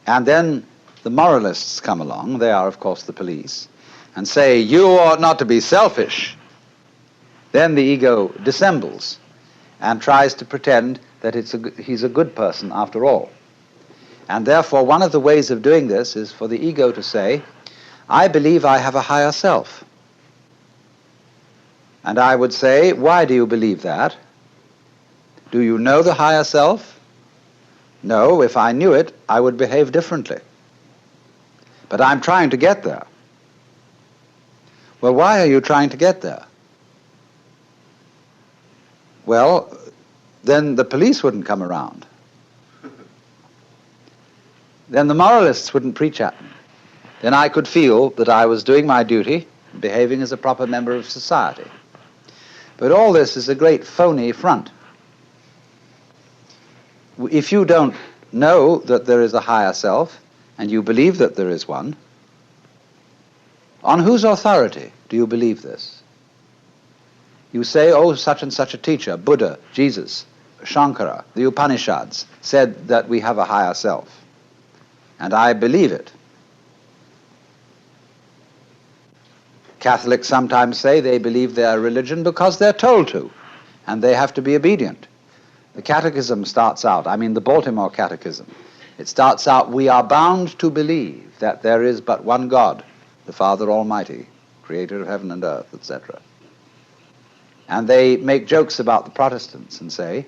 and then the moralists come along, they are of course the police, and say, "You ought not to be selfish," then the ego dissembles and tries to pretend that he's a good person after all. And therefore, one of the ways of doing this is for the ego to say, I believe I have a higher self. And I would say, why do you believe that? Do you know the higher self? No, if I knew it, I would behave differently. But I'm trying to get there. Well, why are you trying to get there? Well, then the police wouldn't come around. Then the moralists wouldn't preach at me. Then I could feel that I was doing my duty, behaving as a proper member of society. But all this is a great phony front. If you don't know that there is a higher self, and you believe that there is one, on whose authority do you believe this? You say, oh, such and such a teacher, Buddha, Jesus, Shankara, the Upanishads, said that we have a higher self. And I believe it. Catholics sometimes say they believe their religion because they're told to, and they have to be obedient. The Catechism starts out, the Baltimore Catechism, it starts out, we are bound to believe that there is but one God, the Father Almighty, creator of heaven and earth, etc. And they make jokes about the Protestants and say,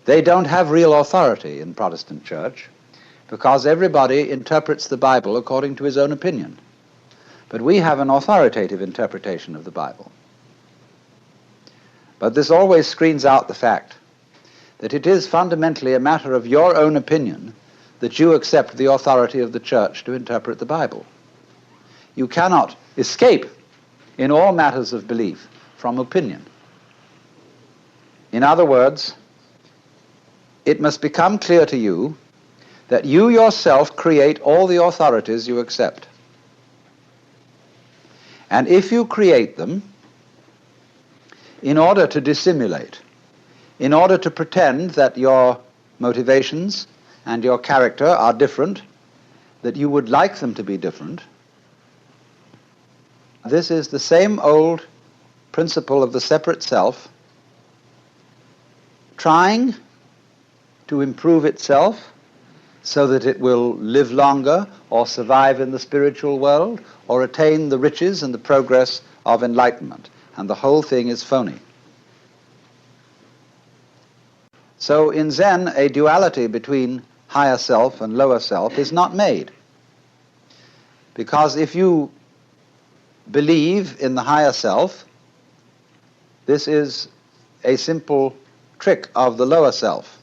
they don't have real authority in Protestant church because everybody interprets the Bible according to his own opinion. But we have an authoritative interpretation of the Bible. But this always screens out the fact that it is fundamentally a matter of your own opinion that you accept the authority of the church to interpret the Bible. You cannot escape in all matters of belief from opinion. In other words, it must become clear to you that you yourself create all the authorities you accept. And if you create them in order to dissimulate, in order to pretend that your motivations and your character are different, that you would like them to be different, this is the same old principle of the separate self trying to improve itself so that it will live longer or survive in the spiritual world or attain the riches and the progress of enlightenment. And the whole thing is phony. So in Zen, a duality between higher self and lower self is not made. Because if you believe in the higher self, this is a simple trick of the lower self.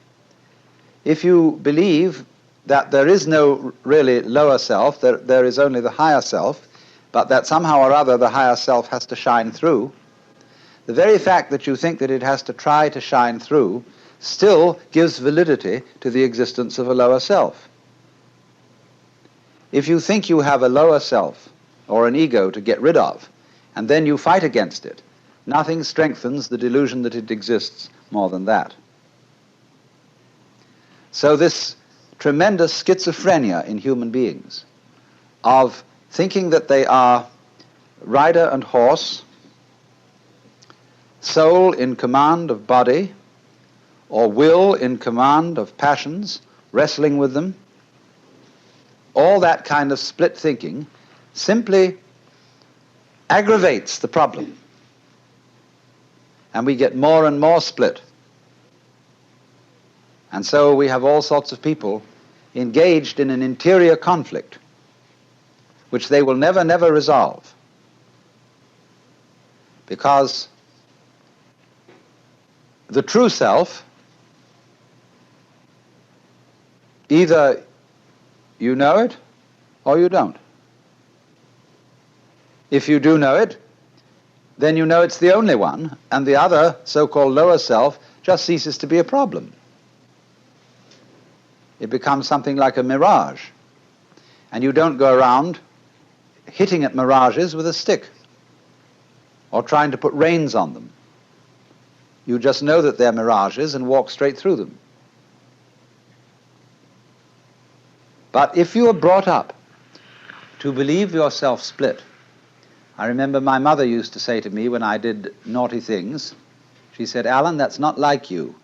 If you believe that there is no really lower self, there is only the higher self, but that somehow or other the higher self has to shine through, the very fact that you think that it has to try to shine through still gives validity to the existence of a lower self. If you think you have a lower self or an ego to get rid of, and then you fight against it, nothing strengthens the delusion that it exists more than that. So this tremendous schizophrenia in human beings of thinking that they are rider and horse, soul in command of body, or will in command of passions, wrestling with them, all that kind of split thinking simply aggravates the problem. And we get more and more split. And so we have all sorts of people engaged in an interior conflict which they will never resolve. Because the true self, either you know it or you don't. If you do know it, then you know it's the only one, and the other so-called lower self just ceases to be a problem. It becomes something like a mirage, and you don't go around hitting at mirages with a stick or trying to put reins on them. You just know that they're mirages and walk straight through them. But if you are brought up to believe yourself split, I remember my mother used to say to me when I did naughty things, she said, "Alan, that's not like you."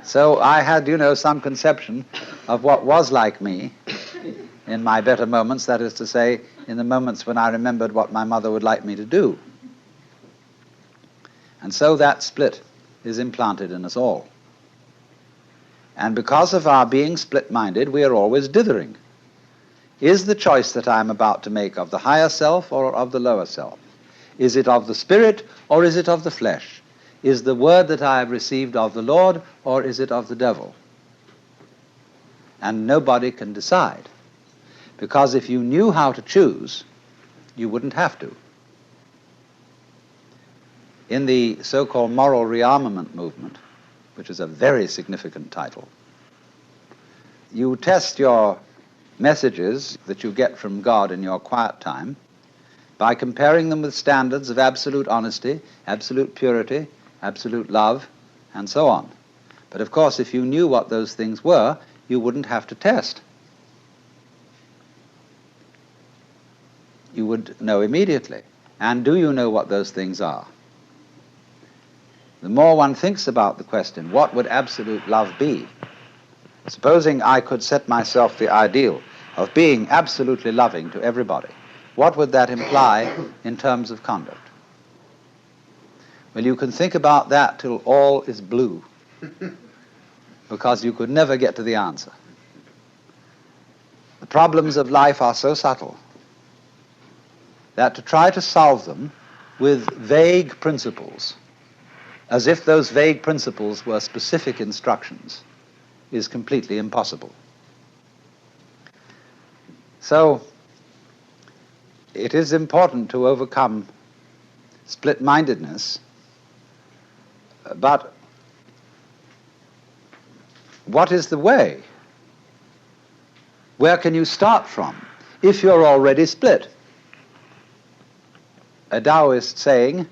So I had, some conception of what was like me in my better moments, that is to say, in the moments when I remembered what my mother would like me to do. And so that split is implanted in us all. And because of our being split-minded, we are always dithering. Is the choice that I am about to make of the higher self or of the lower self? Is it of the spirit or is it of the flesh? Is the word that I have received of the Lord or is it of the devil? And nobody can decide. Because if you knew how to choose, you wouldn't have to. In the so-called moral rearmament movement, which is a very significant title, you test your messages that you get from God in your quiet time by comparing them with standards of absolute honesty, absolute purity, absolute love, and so on. But of course, if you knew what those things were, you wouldn't have to test. You would know immediately. And do you know what those things are? The more one thinks about the question, what would absolute love be? Supposing I could set myself the ideal of being absolutely loving to everybody, what would that imply in terms of conduct? Well, you can think about that till all is blue, because you could never get to the answer. The problems of life are so subtle that to try to solve them with vague principles, as if those vague principles were specific instructions, is completely impossible. So, it is important to overcome split-mindedness, but what is the way? Where can you start from if you're already split? A Taoist saying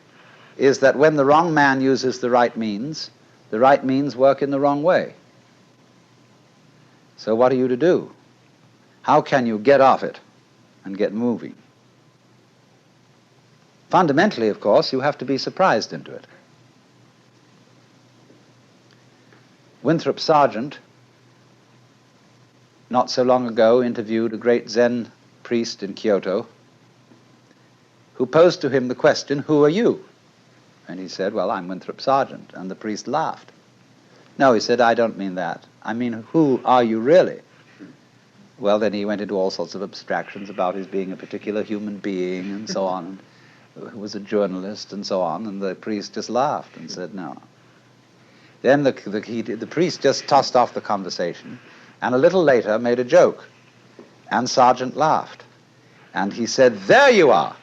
is that when the wrong man uses the right means work in the wrong way. So what are you to do? How can you get off it and get moving? Fundamentally, of course, you have to be surprised into it. Winthrop Sargent, not so long ago, interviewed a great Zen priest in Kyoto who posed to him the question, "Who are you?" And he said, "Well, I'm Winthrop Sargent." And the priest laughed. "No," he said, "I don't mean that. I mean, who are you really?" Well, then he went into all sorts of abstractions about his being a particular human being and so on, who was a journalist and so on, and the priest just laughed and said, "No." Then the priest just tossed off the conversation, and a little later made a joke, and Sargent laughed. And he said, "There you are."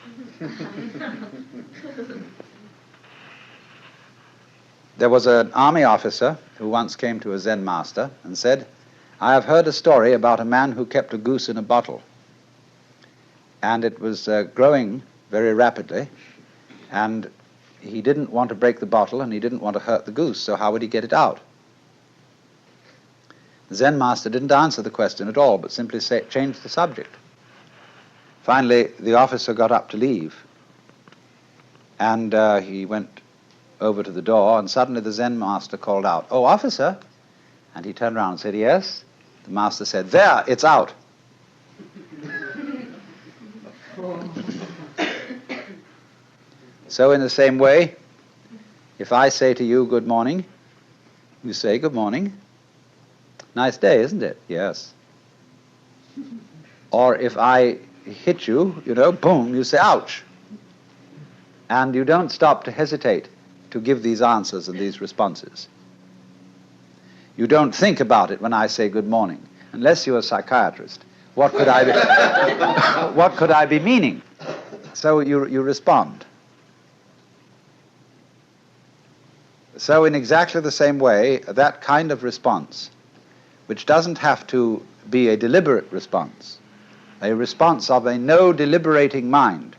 There was an army officer who once came to a Zen master and said, "I have heard a story about a man who kept a goose in a bottle, and it was growing very rapidly, and he didn't want to break the bottle and he didn't want to hurt the goose, so how would he get it out?" The Zen master didn't answer the question at all, but simply changed the subject. Finally, the officer got up to leave, and he went over to the door, and suddenly the Zen master called out, "Oh, officer!" And he turned around and said, "Yes?" The master said, "There, it's out." So in the same way, if I say to you, "Good morning," you say, "Good morning." Nice day, isn't it? Yes. Or if I hit you, boom, you say, "Ouch." And you don't stop to hesitate to give these answers and these responses. You don't think about it when I say "good morning." Unless you're a psychiatrist, what could I be, what could I be meaning? So you respond. So in exactly the same way, that kind of response, which doesn't have to be a deliberate response, a response of a no deliberating mind,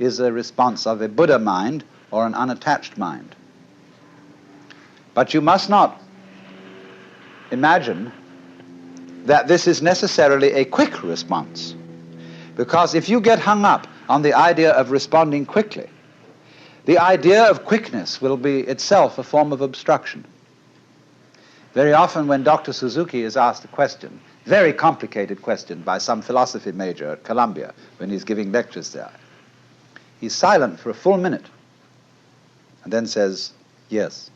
is a response of a Buddha mind or an unattached mind. But you must not imagine that this is necessarily a quick response, because if you get hung up on the idea of responding quickly, The idea of quickness will be itself a form of obstruction. Very often when Dr. Suzuki is asked a question, very complicated question by some philosophy major at Columbia when he's giving lectures there, he's silent for a full minute and then says, yes.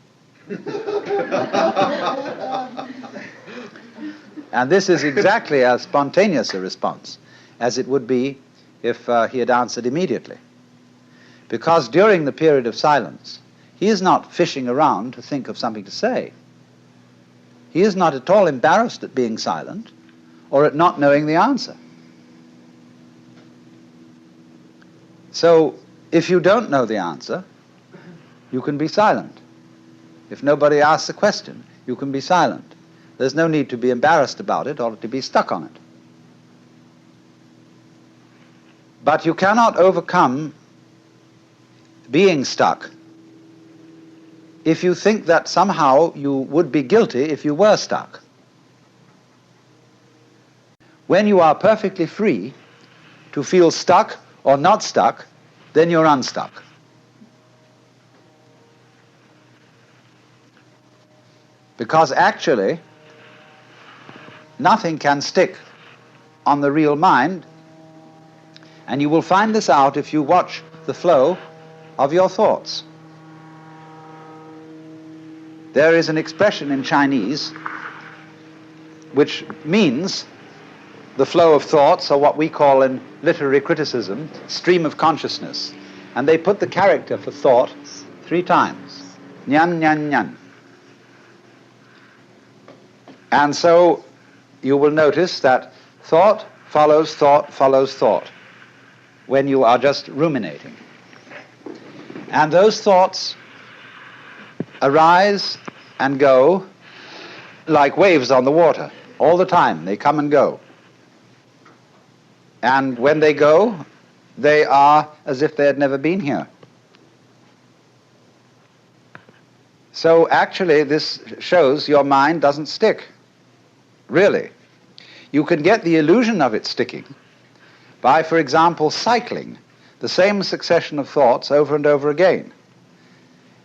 And this is exactly as spontaneous a response as it would be if he had answered immediately. Because during the period of silence, he is not fishing around to think of something to say. He is not at all embarrassed at being silent or at not knowing the answer. So, if you don't know the answer, you can be silent. If nobody asks a question, you can be silent. There's no need to be embarrassed about it or to be stuck on it. But you cannot overcome being stuck if you think that somehow you would be guilty if you were stuck. When you are perfectly free to feel stuck or not stuck, then you're unstuck. Because actually, nothing can stick on the real mind, and you will find this out if you watch the flow of your thoughts. There is an expression in Chinese which means the flow of thoughts, or what we call in literary criticism, stream of consciousness. And they put the character for thought 3 times. Nyan, nyan, nyan. And so you will notice that thought follows thought follows thought when you are just ruminating. And those thoughts arise and go like waves on the water all the time. They come and go. And when they go, they are as if they had never been here. So actually this shows your mind doesn't stick. Really. You can get the illusion of it sticking by, for example, cycling the same succession of thoughts over and over again.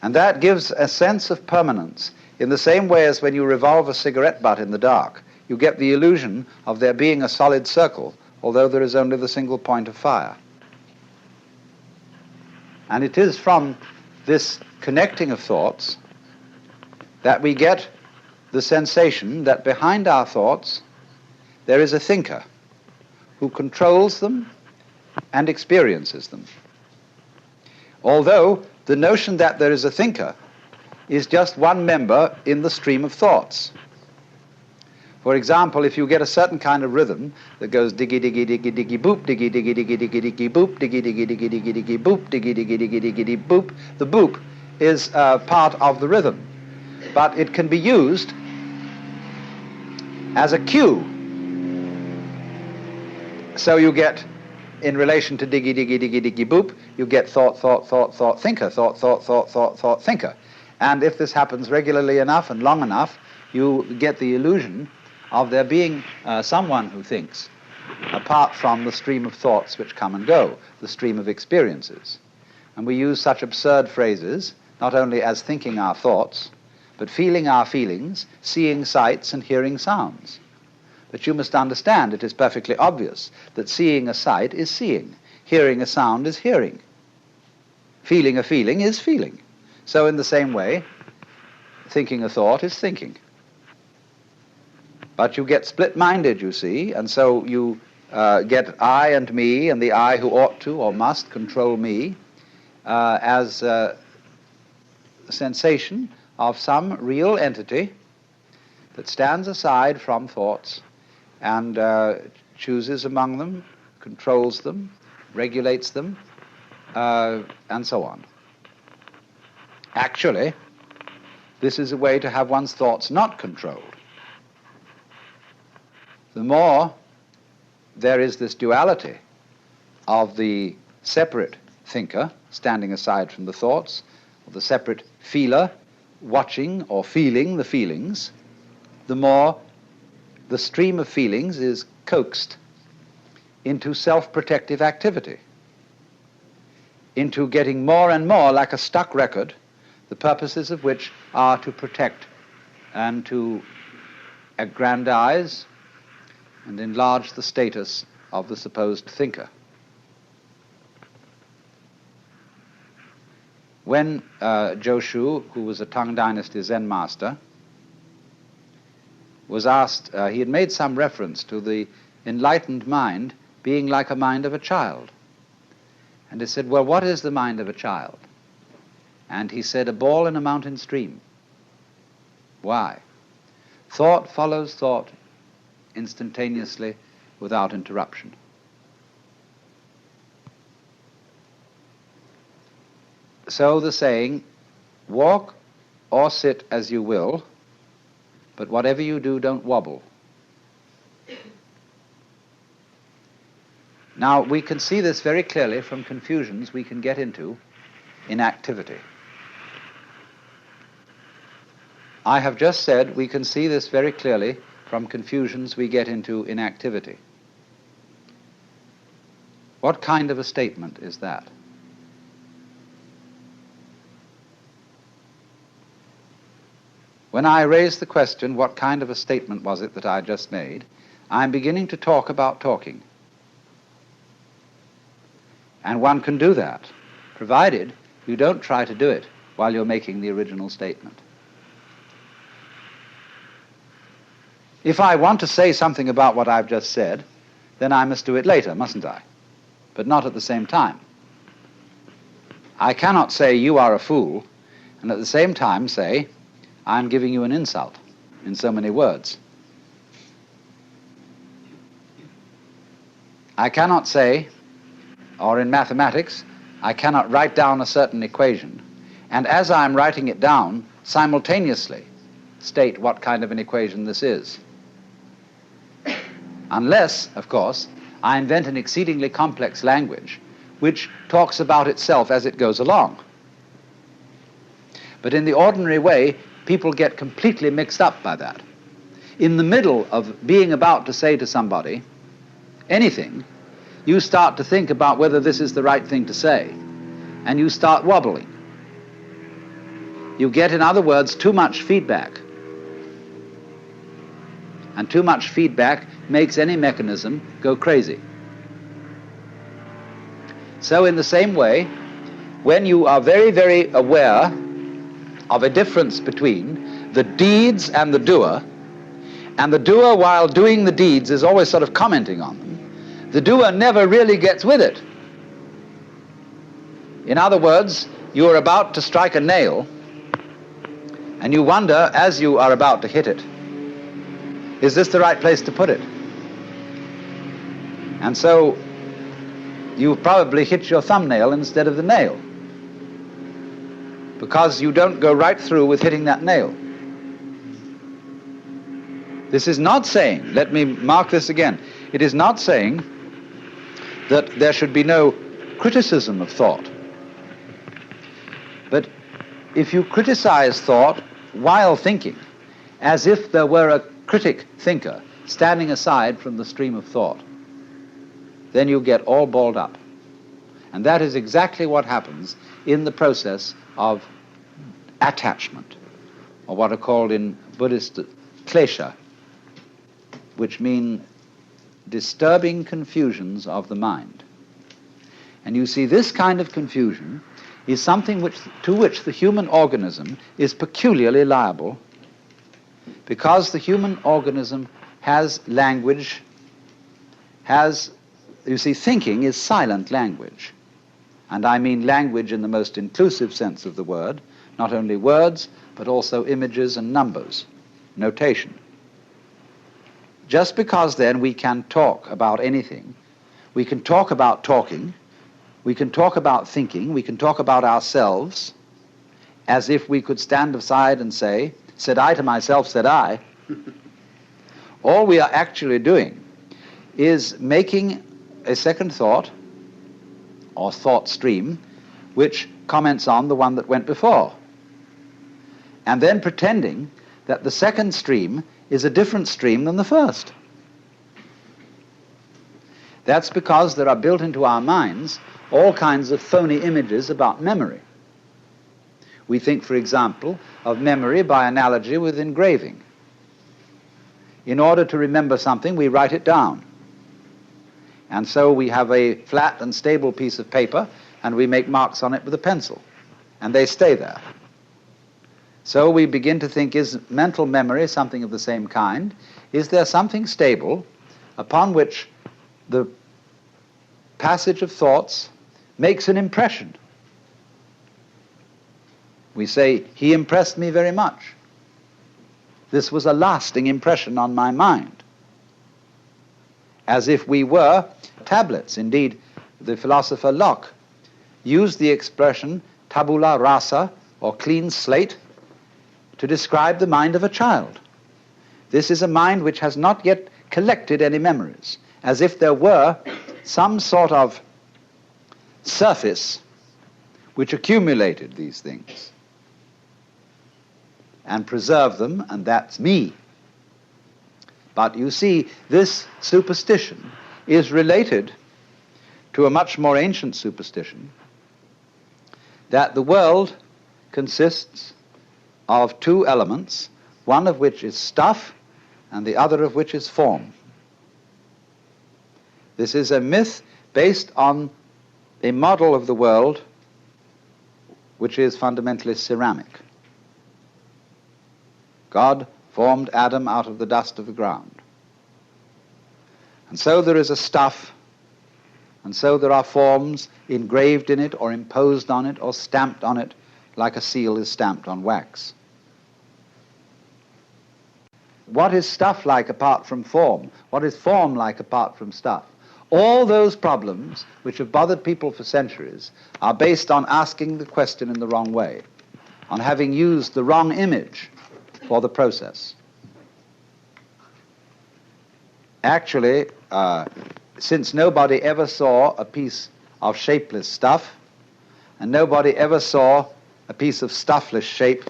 And that gives a sense of permanence in the same way as when you revolve a cigarette butt in the dark. You get the illusion of there being a solid circle, although there is only the single point of fire. And it is from this connecting of thoughts that we get the sensation that behind our thoughts there is a thinker who controls them and experiences them. Although the notion that there is a thinker is just one member in the stream of thoughts. For example, if you get a certain kind of rhythm that goes diggy diggy diggy diggy boop, diggy diggy diggy diggy diggy boop, diggy diggy diggy diggy diggy boop, diggy diggy diggy diggy diggy boop, the boop is part of the rhythm, but it can be used as a cue. So you get, in relation to diggy diggy diggy diggy boop, you get thought, thought, thought, thought, thinker, thought, thought, thought, thought, thought, thinker. And if this happens regularly enough and long enough, you get the illusion of there being someone who thinks, apart from the stream of thoughts which come and go, the stream of experiences. And we use such absurd phrases, not only as thinking our thoughts, but feeling our feelings, seeing sights and hearing sounds. But you must understand it is perfectly obvious that seeing a sight is seeing, hearing a sound is hearing, feeling a feeling is feeling. So in the same way, thinking a thought is thinking. But you get split-minded, you see, and so you get I and me, and the I who ought to or must control me as a sensation of some real entity that stands aside from thoughts and chooses among them, controls them, regulates them, and so on. Actually, this is a way to have one's thoughts not controlled. The more there is this duality of the separate thinker standing aside from the thoughts, or the separate feeler watching or feeling the feelings, the more the stream of feelings is coaxed into self-protective activity. into getting more and more like a stuck record, the purposes of which are to protect and to aggrandize and enlarge the status of the supposed thinker. When Joshu, who was a Tang Dynasty Zen master, was asked, he had made some reference to the enlightened mind being like a mind of a child. And he said, well, what is the mind of a child? And he said, a ball in a mountain stream. Why? Thought follows thought instantaneously without interruption. So the saying, walk or sit as you will, but whatever you do, don't wobble. Now, we can see this very clearly from confusions we can get into in activity. I have just said we can see this very clearly from confusions we get into in activity. What kind of a statement is that? When I raise the question, what kind of a statement was it that I just made, I'm beginning to talk about talking. And one can do that, provided you don't try to do it while you're making the original statement. If I want to say something about what I've just said, then I must do it later, mustn't I? But not at the same time. I cannot say you are a fool, and at the same time say, I'm giving you an insult in so many words. I cannot say, or in mathematics, I cannot write down a certain equation, and as I'm writing it down, simultaneously state what kind of an equation this is. Unless, of course, I invent an exceedingly complex language which talks about itself as it goes along. But in the ordinary way, people get completely mixed up by that. In the middle of being about to say to somebody anything, you start to think about whether this is the right thing to say, and you start wobbling. You get, in other words, too much feedback. And too much feedback makes any mechanism go crazy. So in the same way, when you are very, very aware of a difference between the deeds and the doer while doing the deeds is always sort of commenting on them, the doer never really gets with it. In other words, you are about to strike a nail, and you wonder, as you are about to hit it, is this the right place to put it? And so you probably hit your thumbnail instead of the nail, because you don't go right through with hitting that nail. This is not saying, let me mark this again, it is not saying that there should be no criticism of thought. But if you criticize thought while thinking, as if there were a critic thinker standing aside from the stream of thought, then you get all balled up. And that is exactly what happens in the process of attachment, or what are called in Buddhist klesha, which mean disturbing confusions of the mind. And you see, this kind of confusion is something to which the human organism is peculiarly liable, because the human organism has language, you see, thinking is silent language. And I mean language in the most inclusive sense of the word, not only words, but also images and numbers, notation. Just because then we can talk about anything, we can talk about talking, we can talk about thinking, we can talk about ourselves, as if we could stand aside and say, said I to myself, said I. All we are actually doing is making a second thought, or thought stream, which comments on the one that went before, and then pretending that the second stream is a different stream than the first. That's because there are built into our minds all kinds of phony images about memory. We think, for example, of memory by analogy with engraving. In order to remember something, we write it down. And so we have a flat and stable piece of paper, and we make marks on it with a pencil, and they stay there. So we begin to think, is mental memory something of the same kind? Is there something stable upon which the passage of thoughts makes an impression? We say, he impressed me very much. This was a lasting impression on my mind. As if we were tablets. Indeed, the philosopher Locke used the expression tabula rasa, or clean slate, to describe the mind of a child. This is a mind which has not yet collected any memories, as if there were some sort of surface which accumulated these things and preserved them, and that's me. But you see, this superstition is related to a much more ancient superstition, that the world consists of two elements, one of which is stuff and the other of which is form. This is a myth based on a model of the world which is fundamentally ceramic. God formed Adam out of the dust of the ground. And so there is a stuff, and so there are forms engraved in it or imposed on it or stamped on it like a seal is stamped on wax. What is stuff like apart from form? What is form like apart from stuff? All those problems which have bothered people for centuries are based on asking the question in the wrong way, on having used the wrong image for the process. Actually, since nobody ever saw a piece of shapeless stuff, and nobody ever saw a piece of stuffless shape,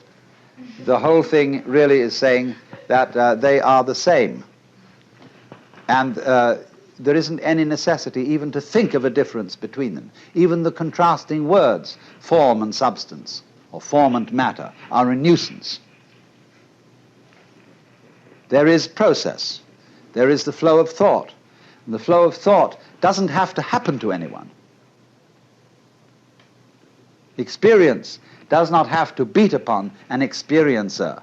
the whole thing really is saying that they are the same. And there isn't any necessity even to think of a difference between them. Even the contrasting words, form and substance, or form and matter, are a nuisance. There is process. There is the flow of thought. And the flow of thought doesn't have to happen to anyone. Experience does not have to beat upon an experiencer.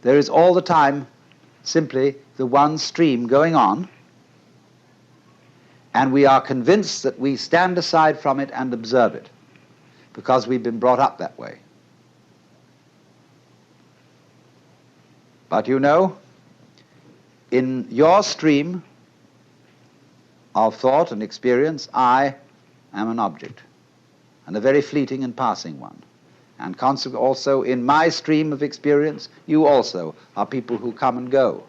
There is all the time simply the one stream going on, and we are convinced that we stand aside from it and observe it, because we've been brought up that way. But you know, in your stream of thought and experience, I am an object, and a very fleeting and passing one. And consequently also in my stream of experience, you also are people who come and go.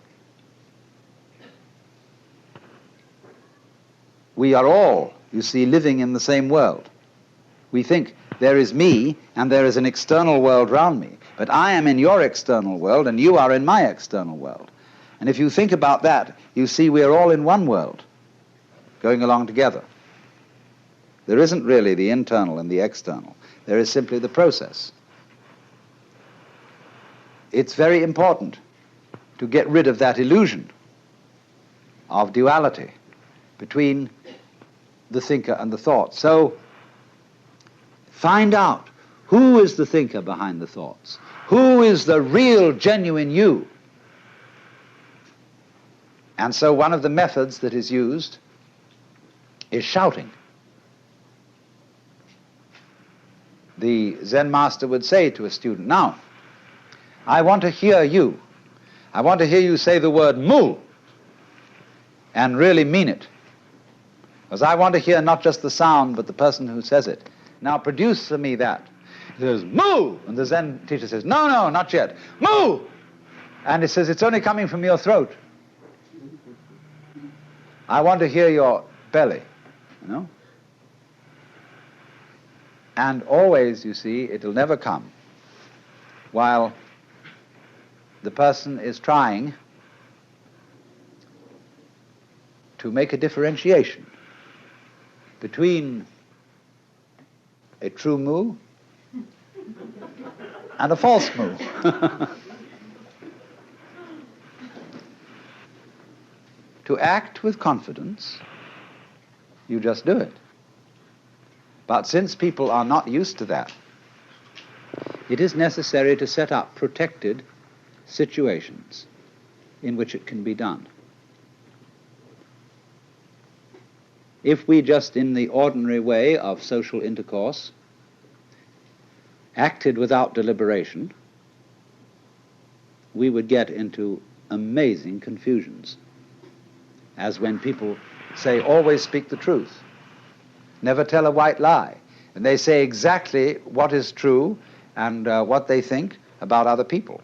We are all, you see, living in the same world. We think there is me and there is an external world round me, but I am in your external world and you are in my external world. And if you think about that, you see we are all in one world, going along together. There isn't really the internal and the external. There is simply the process. It's very important to get rid of that illusion of duality between the thinker and the thought. So find out who is the thinker behind the thoughts. Who is the real, genuine you? And so one of the methods that is used is shouting. The Zen master would say to a student, now, I want to hear you. I want to hear you say the word mu and really mean it. Because I want to hear not just the sound, but the person who says it. Now produce for me that. He says, mu! And the Zen teacher says, no, no, not yet. Mu! And it says, it's only coming from your throat. I want to hear your belly, you know? And always, you see, it'll never come while the person is trying to make a differentiation between a true moo and a false moo. To act with confidence, you just do it. But since people are not used to that, it is necessary to set up protected situations in which it can be done. If we just in the ordinary way of social intercourse acted without deliberation, we would get into amazing confusions. As when people say, always speak the truth, never tell a white lie, and they say exactly what is true and what they think about other people.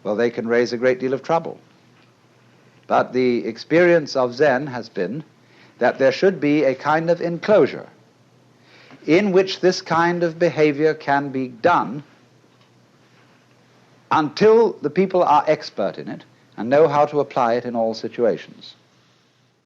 Well, they can raise a great deal of trouble. But the experience of Zen has been that there should be a kind of enclosure in which this kind of behavior can be done until the people are expert in it and know how to apply it in all situations.